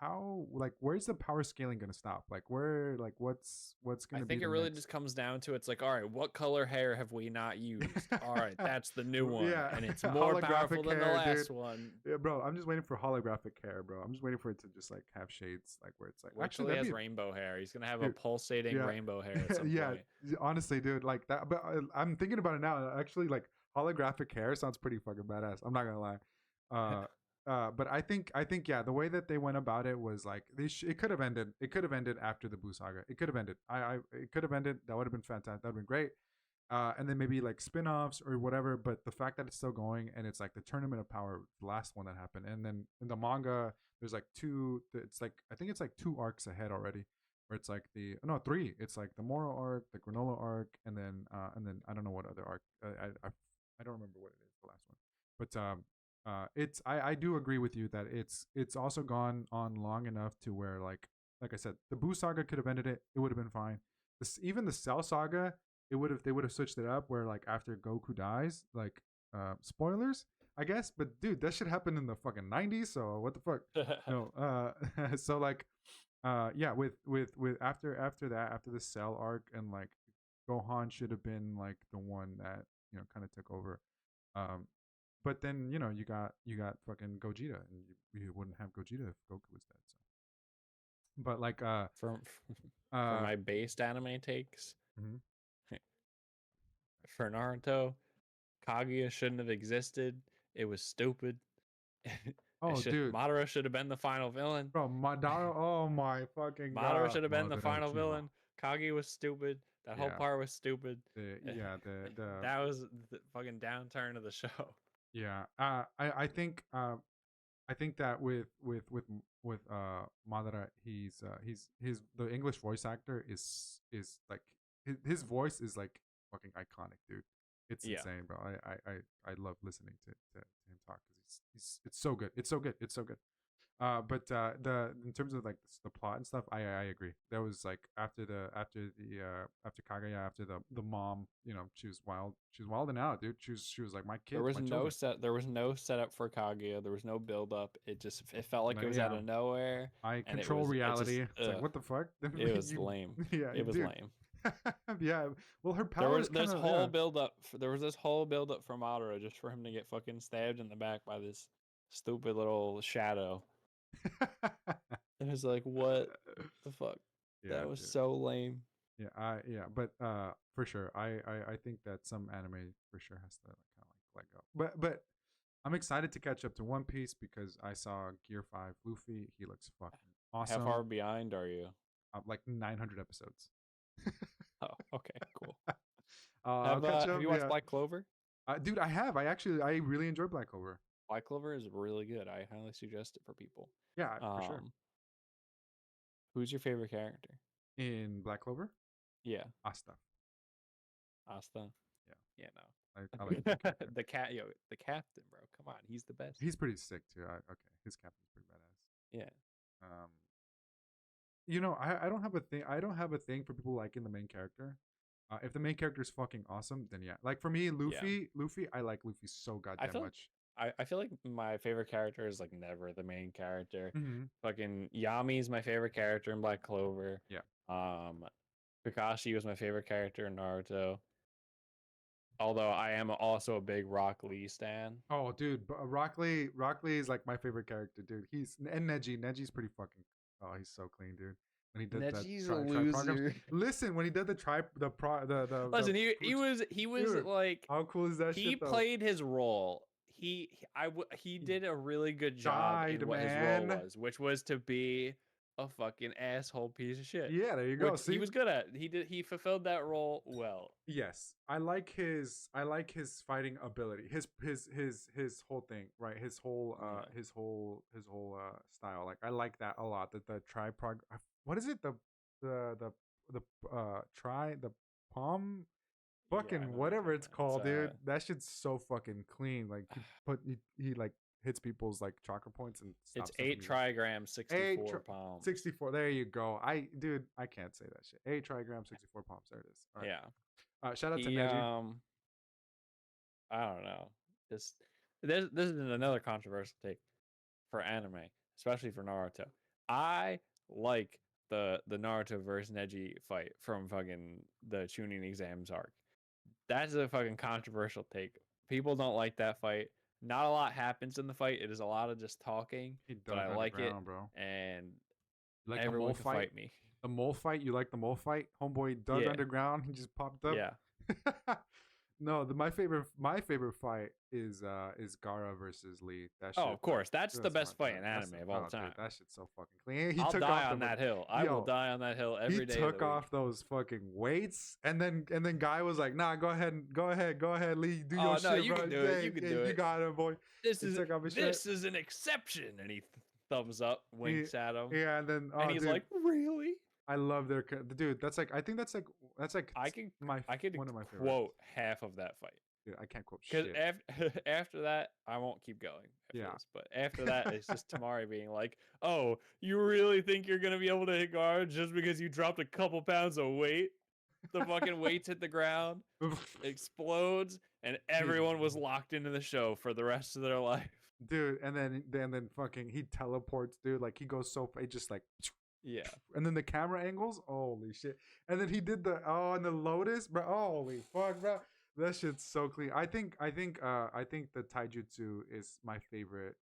how like where's the power scaling gonna stop? Like what's gonna? I think it really just comes down to, it's like, all right, what color hair have we not used? All right, that's the new one, and it's more powerful than the last one. Yeah, bro, I'm just waiting for holographic hair, bro. I'm just waiting for it to just like have shades, like where it's like actually he has rainbow hair. He's gonna have a pulsating rainbow hair at some point. Honestly, dude, like that. But I'm thinking about it now. Actually, like holographic hair sounds pretty fucking badass. I'm not gonna lie. But I think yeah, the way that they went about it was like it could have ended. It could have ended after the Buu saga. It could have ended. It could have ended. That would have been fantastic. That would have been great. And then maybe like spin-offs or whatever. But the fact that it's still going, and it's like the Tournament of Power, the last one that happened, and then in the manga, there's like two. It's like I think it's like 2 arcs ahead already, where it's like 3. It's like the Moro arc, the Granola arc, and then I don't know what other arc. I don't remember what it is, the last one. But it's I do agree with you that it's also gone on long enough to where like I said, the Buu saga could have ended it. It would have been fine. even the Cell Saga, they would have switched it up where like after Goku dies, like spoilers, I guess. But dude, that shit happened in the fucking 90s. So what the fuck? No. So like, yeah, with after that, after the Cell arc, and like Gohan should have been like the one that kind of took over. Um, but then you got fucking Gogeta, and you wouldn't have Gogeta if Goku was dead. So, but like for uh, my based anime takes mhm. for Naruto, Kaguya shouldn't have existed. It was stupid. Oh dude, Madara should have been the final villain. bro, Madara, oh my fucking Madara god, should have been the Madara final Uchiha. villain. Kaguya was stupid. That whole Yeah, part was stupid. the That was the fucking downturn of the show. yeah. I think that with Madara, he's the English voice actor is like his voice is like fucking iconic, dude. It's Yeah. insane, bro. I love listening to him talk because he's it's so good. It's so good. It's so good. But the in terms of like the plot and stuff, I agree. That was like after Kaguya, after the mom, she was wild. She was wilding out, dude. She was like my kids, my children. There was no setup for Kaguya. There was no build up. It felt like No, it was out of nowhere. I And control reality. Just, It's like what the fuck? it was lame. Yeah, It was dude. lame. Yeah. Well, her power There is kind was of whole build up. There was this whole build up for Madara just for him to get fucking stabbed in the back by this stupid little shadow. And it's like, what the fuck? Yeah, That was dude. so lame. Yeah, but for sure, I think that some anime for sure has to kind of like let go. But I'm excited to catch up to One Piece because I saw Gear 5 Luffy. He looks fucking awesome. How far behind are you? Like 900 episodes. Oh, okay, cool. I'll catch up. Have you watched Yeah. Black Clover? Dude, I have. I really enjoy Black Clover. Black Clover is really good. I highly suggest it for people. Yeah, for sure. Who's your favorite character In Black Clover? Yeah, Asta. Asta. Yeah. Yeah, no. I like that character. the captain, bro. Come on, he's the best. He's pretty sick too. Okay, his captain's pretty badass. Yeah. I don't have a thing. I don't have a thing for people liking the main character. If the main character is fucking awesome, then yeah. Like for me, Luffy, I like Luffy so goddamn much. I feel like my favorite character is like never the main character. Mm-hmm. Fucking Yami's my favorite character in Black Clover. Yeah. Kakashi was my favorite character in Naruto. Although I am also a big Rock Lee stan. Oh, dude, Rock Lee is like my favorite character, dude. And Neji's pretty fucking. Oh, he's so clean, dude. When he did Neji's that a loser. Listen, when he did Listen, he was dude, like, how cool is that? He shit, played his role. He did a really good job in what his role was, which was to be a fucking asshole piece of shit. Yeah, there you go. See? He was good at. He fulfilled that role well. Yes, I like his fighting ability. His whole thing, right? His whole style. Like I like that a lot. That the what is it? The palm fucking whatever it's called, dude. That shit's so fucking clean. Like he like hits people's like chakra points and stops. It's 8 trigrams, 64 palms. 64. There you go. I can't say that shit. 8 trigrams, 64 palms. There it is. All right. Yeah. Shout out to Neji. I don't know. This is another controversial take for anime, especially for Naruto. I like the Naruto versus Neji fight from fucking the Chunin exams arc. That's a fucking controversial take. People don't like that fight. Not a lot happens in the fight. It is a lot of just talking, but I like it. Bro. And like everyone can fight me. The mole fight? You like the mole fight? Homeboy dug underground. He just popped up. Yeah. No, my favorite fight is Gaara versus Lee. That shit, of course, that's the best fight in anime of all time. Dude, that shit's so fucking clean. I'll die on that hill. I will die on that hill every day. He took off those fucking weights, and then Guy was like, "Nah, go ahead, Lee, do your shit, you bro. Can do it. You can do it. You got it, boy. This is an exception." And he thumbs up, winks at him. Yeah, and then and he's like, "Really?" I love their dude. That's like I think that's like I can one of my favorites. Quote half of that fight. Dude, I can't quote shit. Because after that, I won't keep going. But after that, it's just Tamari being like, "Oh, you really think you're gonna be able to hit guard just because you dropped a couple pounds of weight?" the fucking weights hit the ground, explodes, and everyone was locked into the show for the rest of their life. Dude, and then fucking he teleports, dude. Like he goes so he just like, Yeah. and then the camera angles, holy shit. And then he did the and the lotus, bro. Holy fuck, bro. That shit's so clean. I think the taijutsu is my favorite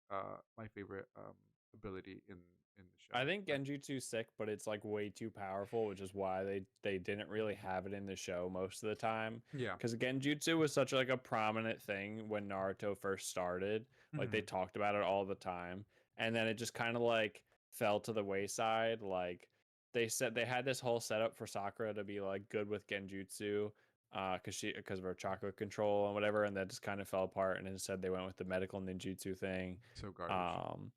ability in the show. I think Like, Genjutsu's sick, but it's like way too powerful, which is why they didn't really have it in the show most of the time. yeah. Because Genjutsu was such like a prominent thing when Naruto first started. Like they Mhm. talked about it all the time, and then it just kind of like fell to the wayside. Like they said they had this whole setup for Sakura to be like good with Genjutsu, because of her chakra control and whatever, and that just kind of fell apart. And instead they went with the medical ninjutsu thing. So garbage.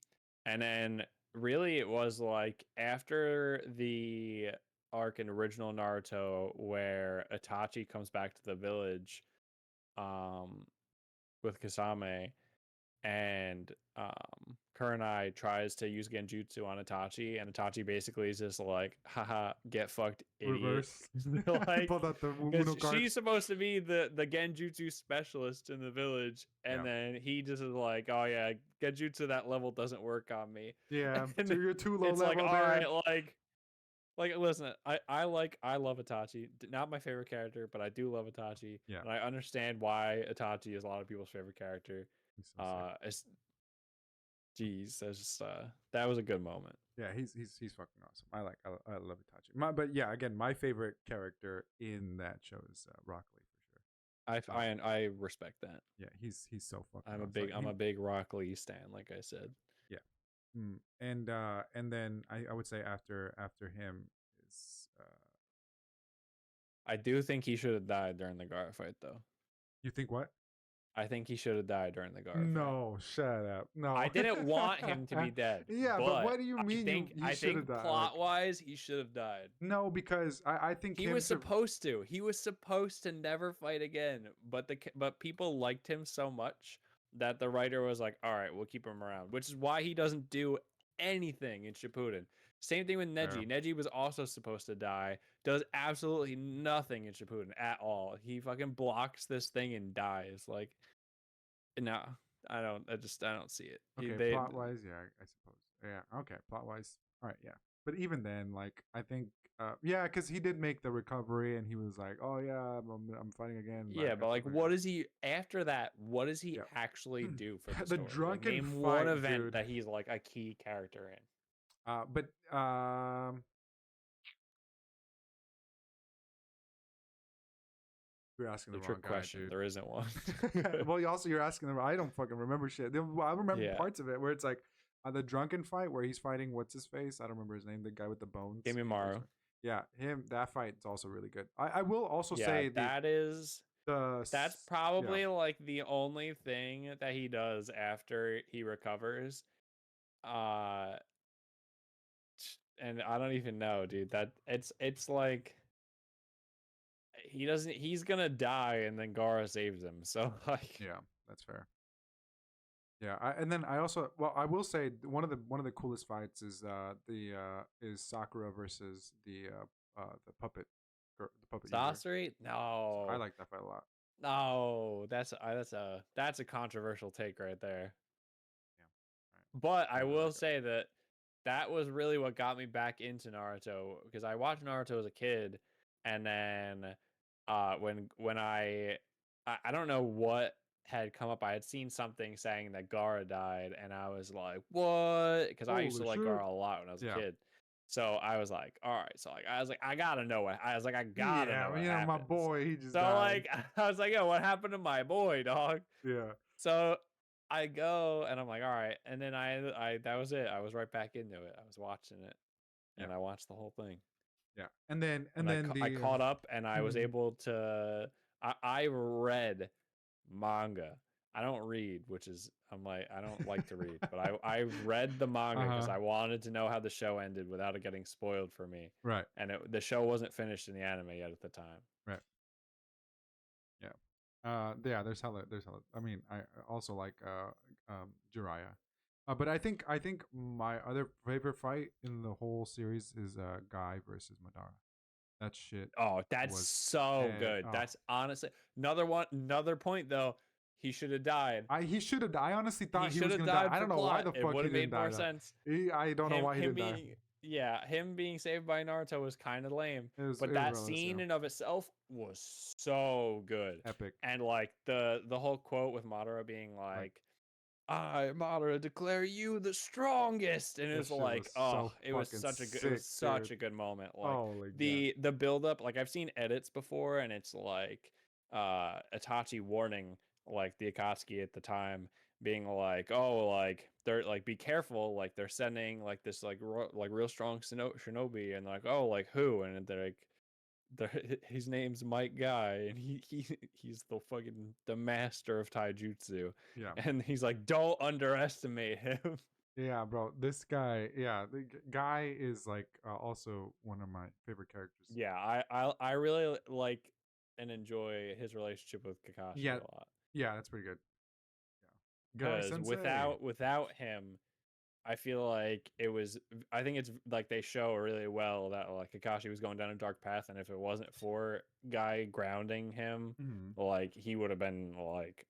And then really it was like after the arc in original Naruto where Itachi comes back to the village um with Kasame, and Kurenai tries to use Genjutsu on Itachi, and Itachi basically is just like, haha, get fucked, idiot. Reverse. He Like, pulled out the because Uno card. she's supposed to be the Genjutsu specialist in the village, and Yeah. then he just is like, oh yeah, Genjutsu that level doesn't work on me. Yeah. And So you're too low it's like, level all there. right, like listen, I love Itachi. Not my favorite character, but I do love Itachi. Yeah. And I understand why Itachi is a lot of people's favorite character. He's so sick. It's Jeez, that's just that was a good moment. Yeah, he's fucking awesome. I love Itachi. But yeah, again, my favorite character in that show is Rock Lee for sure. I respect that. Yeah, he's so fucking. I'm a awesome. big Like, I'm a big Rock Lee stan, like I said. Yeah. And then I would say after him is I do think he should have died during the Gaara fight, though. you think what? I think he should have died during the Gaara fight. No, shut up. No, I didn't want him to be dead. Yeah, but what do you mean? I think died? plot wise, he should have died. No, because I think he was supposed to. He was supposed to never fight again. But people liked him so much that the writer was like, "All right, we'll keep him around," which is why he doesn't do anything in Shippuden. Same thing with Neji. Fair. Neji was also supposed to die. Does absolutely nothing in Shippuden at all. He fucking blocks this thing and dies. Like, no, I don't see it. Okay, plot wise, yeah, I suppose. Yeah, okay, plot wise, all right, yeah. But even then, like, I think, yeah, because he did make the recovery, and he was like, "Oh yeah, I'm fighting again." Yeah, but like, what is he after that? What does he actually do for the story? drunken name fight, one event dude. that he's like a key character in. But you're asking the trick wrong guy, question. dude. There isn't one. Well, you're asking the. I don't fucking remember shit. I remember parts of it where it's like the drunken fight where he's fighting what's his face. I don't remember his name. The guy with the bones. Kimimaro. Yeah, him. That fight is also really good. I will also say that's probably like the only thing that he does after he recovers. And I don't even know, dude. That it's like he's gonna die and then Gaara saves him. So like, yeah, that's fair. Yeah, and then I will say one of the coolest fights is is Sakura versus the puppet, the puppet. Sasori? No, I like that fight a lot. No, that's a controversial take right there. Yeah, but I will say that was really what got me back into Naruto, because I watched Naruto as a kid, and then when I don't know what had come up. I had seen something saying that Gaara died, and I was like, what? Because I used to like Gaara a lot when I was a kid. So I was like, all right. So like, I was like, I gotta know what. I was like, I gotta know what happens. My boy, he just. So died. Like, I was like, yo, what happened to my boy, dog? Yeah. So I go and I'm like, all right. And then I that was it. I was right back into it. I was watching it, and I watched the whole thing. Yeah, and then I caught up, and I was able to. I read manga. I don't read, which is I don't like to read, but I read the manga because I wanted to know how the show ended without it getting spoiled for me. Right. And the show wasn't finished in the anime yet at the time. Right. Yeah. Yeah. There's hella. I mean, I also like Jiraiya. But I think my other favorite fight in the whole series is Guy versus Madara. That shit Oh, that's was so good. oh. That's honestly another point though. He should have died. He should have. I honestly He thought he should was have gonna die. died I for don't know why plot. the It fuck would he have didn't made die more though. sense. I don't know why he Him didn't die. being him being saved by Naruto was kind of lame. It But was that relentless, scene yeah. in of itself was so good. Epic. And like the whole quote with Madara being like, I, Madara, declare you the strongest. And it That was shit was like, oh, so it was fucking such a good it was sick, such dude. a good moment. Like Holy god. the build up, like I've seen edits before and it's like Itachi warning like the Akatsuki at the time being like, oh, like they're like be careful, like they're sending like this like like real strong shinobi and like, oh, like who? And they're like his name's Mike Guy, and he's the fucking the master of taijutsu, Yeah. and he's like, don't underestimate him. Yeah, bro. This guy, yeah, the guy is like also one of my favorite characters. Yeah, I really like and enjoy his relationship with Kakashi Yeah, a lot yeah, that's pretty good. Yeah, Guy because Sensei. without him, I feel like I think it's like they show really well that like Kakashi was going down a dark path, and if it wasn't for Guy grounding him, Mhm. like he would have been like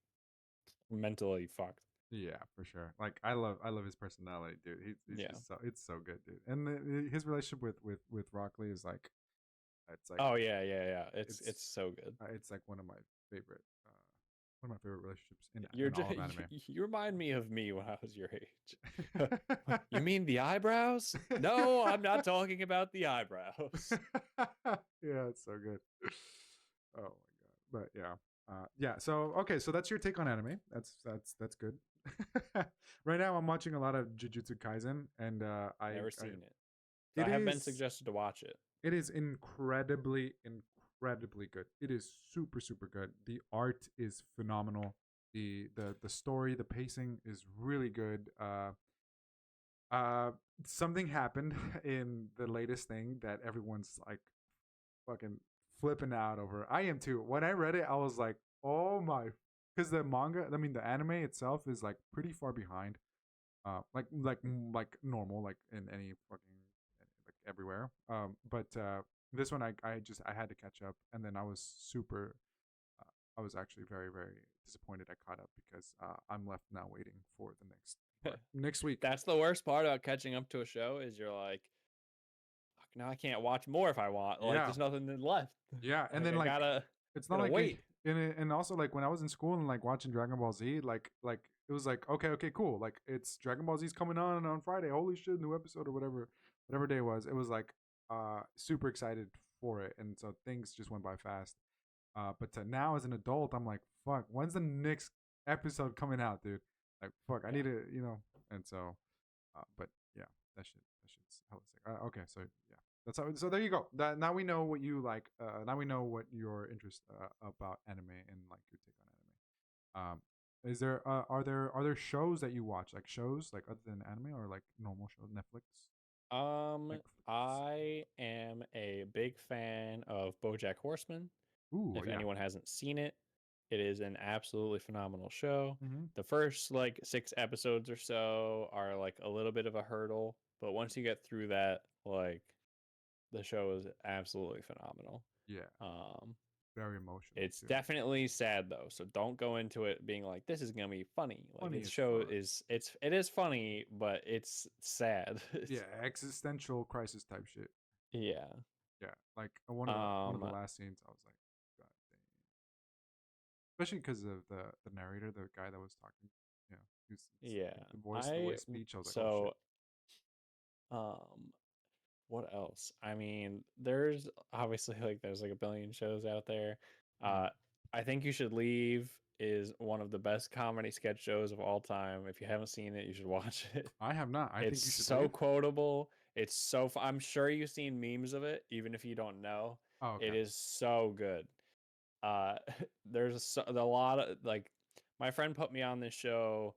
mentally fucked. Yeah, for sure. Like I love his personality, dude. He's Yeah. just so it's so good, dude. And his relationship with Rock Lee is like it's like Oh yeah. It's so good. it's like favorite uh one of my favorite relationships You're in all just, of anime. you remind me of me when I was your age. You mean the eyebrows? No, I'm not talking about the eyebrows. Yeah, it's so good. Oh my god. But yeah. Yeah, so okay, so that's your take on anime. That's good. Right now I'm watching a lot of Jujutsu Kaisen and Never seen it. So it I have been is suggested to watch it. it is incredibly good. It is super good. The art is phenomenal. The story, the pacing is really good. Uh Something happened in the latest thing that everyone's like fucking flipping out over. I am too. When I read it, I was like, "Oh my!" Because the manga, I mean, the anime itself is like pretty far behind. Like normal, like in any fucking like everywhere. But this one, I had to catch up, and then I was super. I was actually very disappointed I caught up because I'm left now waiting for the next part next week. That's the worst part about catching up to a show is you're like, fuck, now I can't watch more if I want. Like, Yeah, there's nothing left. yeah, and Like, then I like gotta it's not like wait. and also like when I was in school and like watching Dragon Ball Z, like it was like okay, cool. Like it's Dragon Ball Z's coming on Friday. Holy shit, new episode or whatever day it was. It was like super excited for it, and so things just went by fast. But now as an adult, I'm like, fuck, when's the next episode coming out, dude? Like, fuck, I Yeah. need to, and so, but yeah, that shit's hella sick. Okay, so yeah, that's how. So there you go. Now we know what you like. Now we know what your interest about anime and like your take on anime. Is there are there shows that you watch like shows like other than anime or like normal shows Netflix? I am a big fan of BoJack Horseman. Ooh, If yeah. anyone hasn't seen it, it is an absolutely phenomenal show. Mm-hmm. The first like 6 episodes or so are like a little bit of a hurdle, but once you get through that, like the show is absolutely phenomenal. Yeah, Um, very emotional it's too. definitely sad though, so don't go into it being like this is gonna be funny. Like Funny this as show fuck. it is funny, but it's sad. Yeah, existential crisis type shit. Yeah. Yeah, like one of the Um, last scenes, I was like, God dang. Especially because of the narrator, the guy that was talking. Yeah, yeah. the I voice speech. I was like, oh shit. so um what else? I mean, there's obviously like there's like a billion shows out there. Mhm. Uh I think You Should Leave is one of the best comedy sketch shows of all time. If you haven't seen it, you should watch it. I have not. I It's think you should so leave. quotable. It's so I'm sure you've seen memes of it even if you don't know. Oh, It okay. is so good. Uh there's a lot of like my friend put me on this show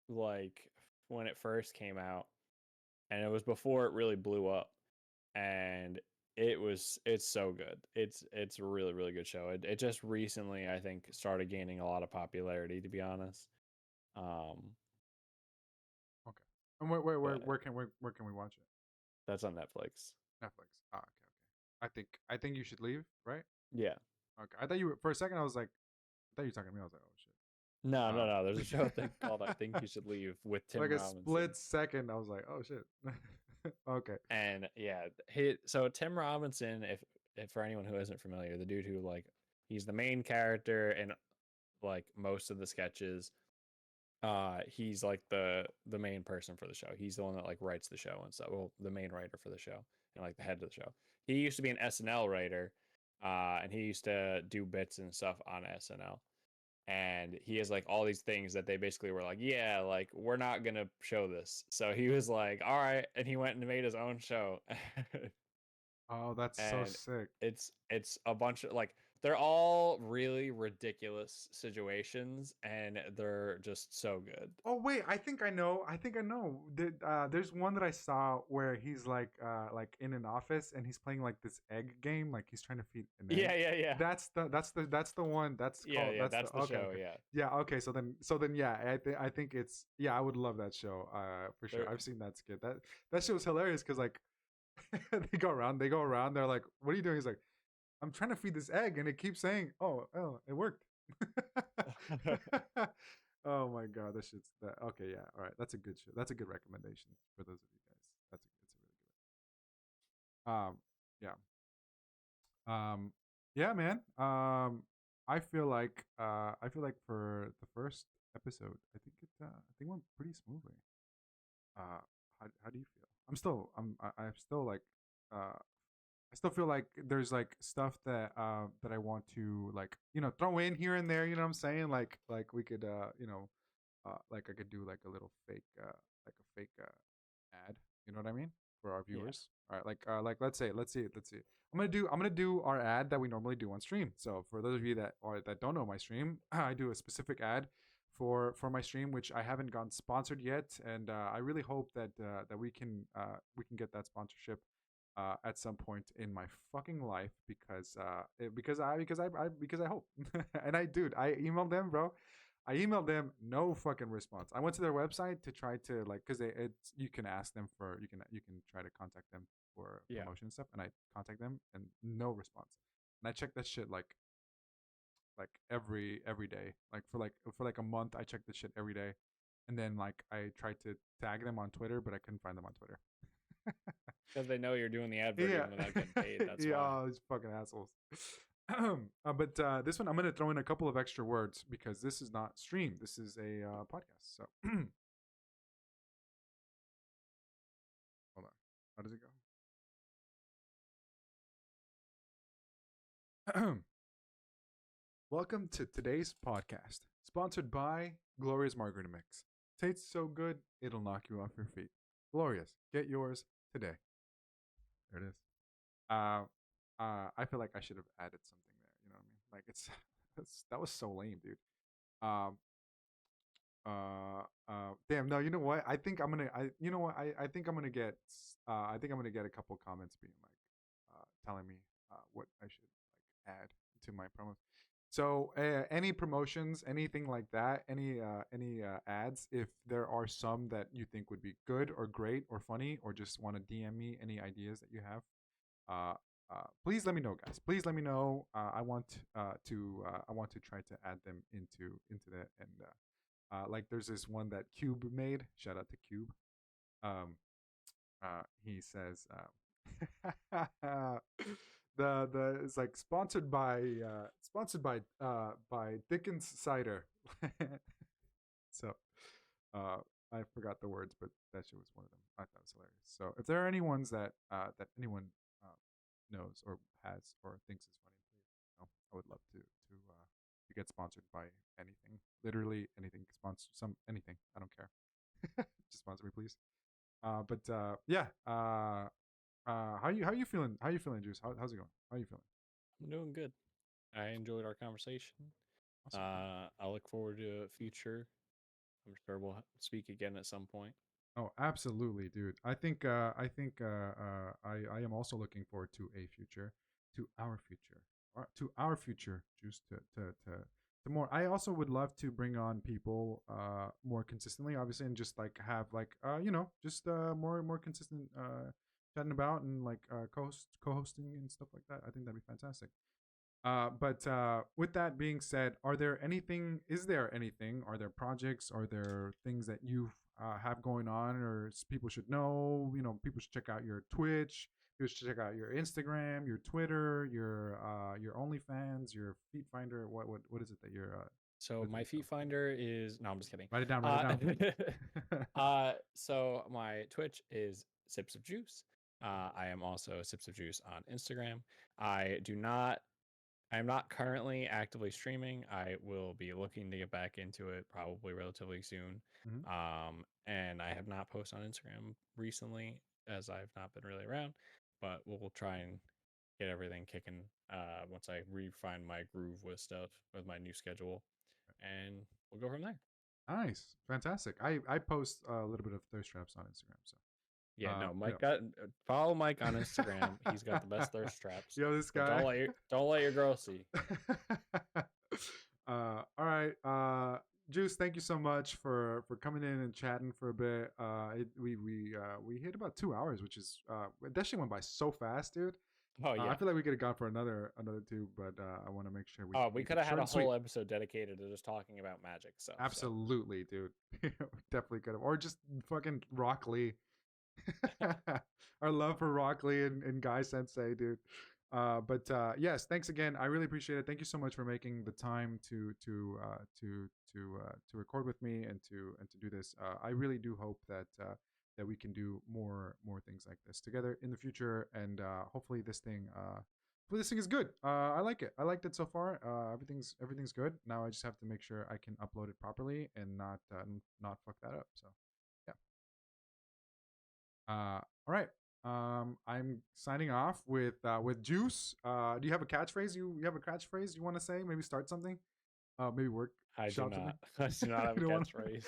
like when it first came out and it was before it really blew up and it's so good. It's a really good show. It just recently I think started gaining a lot of popularity to be honest. Um Okay. And where but where can we watch it? that's on Netflix. Netflix. Ah, okay. I think you should leave, right? Yeah. Okay. I thought you were for a second. I was like, I thought you were talking to me. I was like, oh shit. No, no, no. There's a show thing called "I Think You Should Leave" with For like Tim a Robinson. split second, I was like, oh shit. Okay. And yeah, so Tim Robinson, if for anyone who isn't familiar, the dude who like he's the main character in like most of the sketches. He's like the main person for the show. He's the one that like writes the show and stuff. Well, the main writer for the show and like the head of the show. He used to be an SNL writer, and he used to do bits and stuff on SNL. And he has like all these things that they basically were like, yeah, like we're not gonna show this. So he was like, all right, and he went and made his own show. Oh, that's so And sick. it's a bunch of like they're all really ridiculous situations and they're just so good. Oh wait, I think I know. I think I know. There's one that I saw where he's like in an office and he's playing like this egg game, like he's trying to feed an egg. Yeah. That's the one. That's Yeah, called. yeah, That's that's the the okay. show, Okay. yeah. Yeah. Okay. So then yeah. I think it's yeah. I would love that show. For sure. They're I've seen that skit. That show's hilarious because like they go around. They go around. They're like, "What are you doing?" He's like, "I'm trying to feed this egg," and it keeps saying, "Oh, it worked." Oh my god, that shit's that. Okay, yeah, all right, that's a good show. That's a good recommendation for those of you guys. It's a really good. Yeah, yeah, man. I feel like for the first episode, I think went pretty smoothly. How do you feel? I'm still like uh I still feel like there's like stuff that I want to like throw in here and there. You know what I'm saying? Like we could like I could do like a little fake like a fake ad. You know what I mean for our yeah. viewers. All right, like let's see. I'm gonna do our ad that we normally do on stream. So for those of you that don't know my stream, I do a specific ad for my stream, which I haven't gotten sponsored yet, and I really hope that we can get that sponsorship at some point in my fucking life because I hope and I emailed them, bro. I emailed them, no fucking response. I went to their website to try to like because it's you can ask them for you can try to contact them for Yeah. promotion stuff, and I contact them and no response. And I check that shit like every day, like for like a month. I check this shit every day, and then like I tried to tag them on Twitter, but I couldn't find them on Twitter. Because they know you're doing the ad for Yeah. them without getting paid. That's Yeah, why. oh, these fucking assholes. But this one, I'm going to throw in a couple of extra words because this is not stream. This is a podcast. So hold on. How does it go? Welcome to today's podcast, sponsored by Gloria's Margarita Mix. Tastes so good, it'll knock you off your feet. Glorious, get yours today. There it is. I feel like I should have added something there. You know what I mean? Like that was so lame, dude. Um, damn. No, you know what? I think I'm gonna. You know what? I think I'm gonna get. I think I'm gonna get a couple comments being like, telling me what I should like add to my promos. So any promotions, anything like that, any ads, if there are some that you think would be good or great or funny, or just want to DM me any ideas that you have, uh, please let me know, guys. Please let me know. I want to try to add them into that. And like there's this one that Cube made. Shout out to Cube. Um, he says the it's like sponsored by Dickens cider. So I forgot the words, but that shit was one of them. I thought it was hilarious. So if there are any ones that anyone knows or has or thinks is funny, please, I would love to get sponsored by anything, literally anything. Sponsor some anything. I don't care. Just sponsor me, please. But yeah. How you feeling? How you feeling, Juice? How's it going? How you feeling? I'm doing good. I enjoyed our conversation. Awesome. I look forward to a future. I'm sure we'll speak again at some point. Oh, absolutely, dude. I am also looking forward to a future, to our future, to our future. Just to more. I also would love to bring on people more consistently, obviously, and just like have like just more consistent chatting about and like co-hosting and stuff like that. I think that'd be fantastic. But with that being said, are there anything? Is there anything? Are there projects? Are there things that you have going on, or people should know? You know, people should check out your Twitch. People should check out your Instagram, your Twitter, your OnlyFans, your Feet Finder. What is it that you're? So What is it my yourself? feet finder is no, I'm just kidding. Write it down. Write it down. So my Twitch is Sips of Juice. I am also Sips of Juice on Instagram. I do not I am not currently actively streaming. I will be looking to get back into it probably relatively soon. Mhm. And I have not posted on Instagram recently as I've not been really around, but we'll try and get everything kicking once I refine my groove with stuff with my new schedule, and we'll go from there. Nice, fantastic. I post a little bit of thirst traps on Instagram. So Yeah, no, yeah. Mike got follow Mike on Instagram. He's got the best thirst traps. Yo, this But guy. don't let your girl see. All right. Juice, thank you so much for coming in and chatting for a bit. We hit about 2 hours, which is that shit went by so fast, dude. Oh I yeah. feel like we could have gone for another two, but I want to make sure we. Oh, we keep could it have had short a and sweet. whole episode dedicated to just talking about magic stuff. Absolutely, dude. Definitely could have, or just fucking Rock Lee. Our love for Rock Lee and Guy Sensei, dude. But yes, thanks again. I really appreciate it. Thank you so much for making the time to record with me and to do this. I really do hope that that we can do more things like this together in the future, and hopefully this thing. Hopefully this thing is good. I like it. I liked it so far. Everything's good. Now I just have to make sure I can upload it properly and not fuck that up. So yeah. All right. I'm signing off with Juice. Do you have a catchphrase? You have a catchphrase you want to say? Maybe start something. Maybe work. I do shop not. something. I do not have a You don't wanna- catchphrase.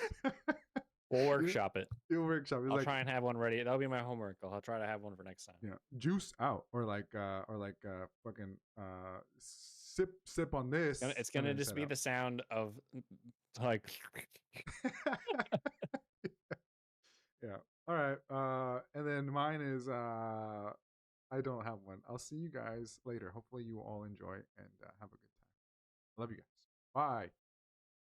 We'll workshop it. You workshop. It's I'll like try and have one ready. That'll be my homework. I'll try to have one for next time. yeah, juice out or like fucking sip on this. It's gonna just be the sound of like. Yeah. All right. And then mine is I don't have one. I'll see you guys later. Hopefully you all enjoy and have a good time. Love you guys. Bye.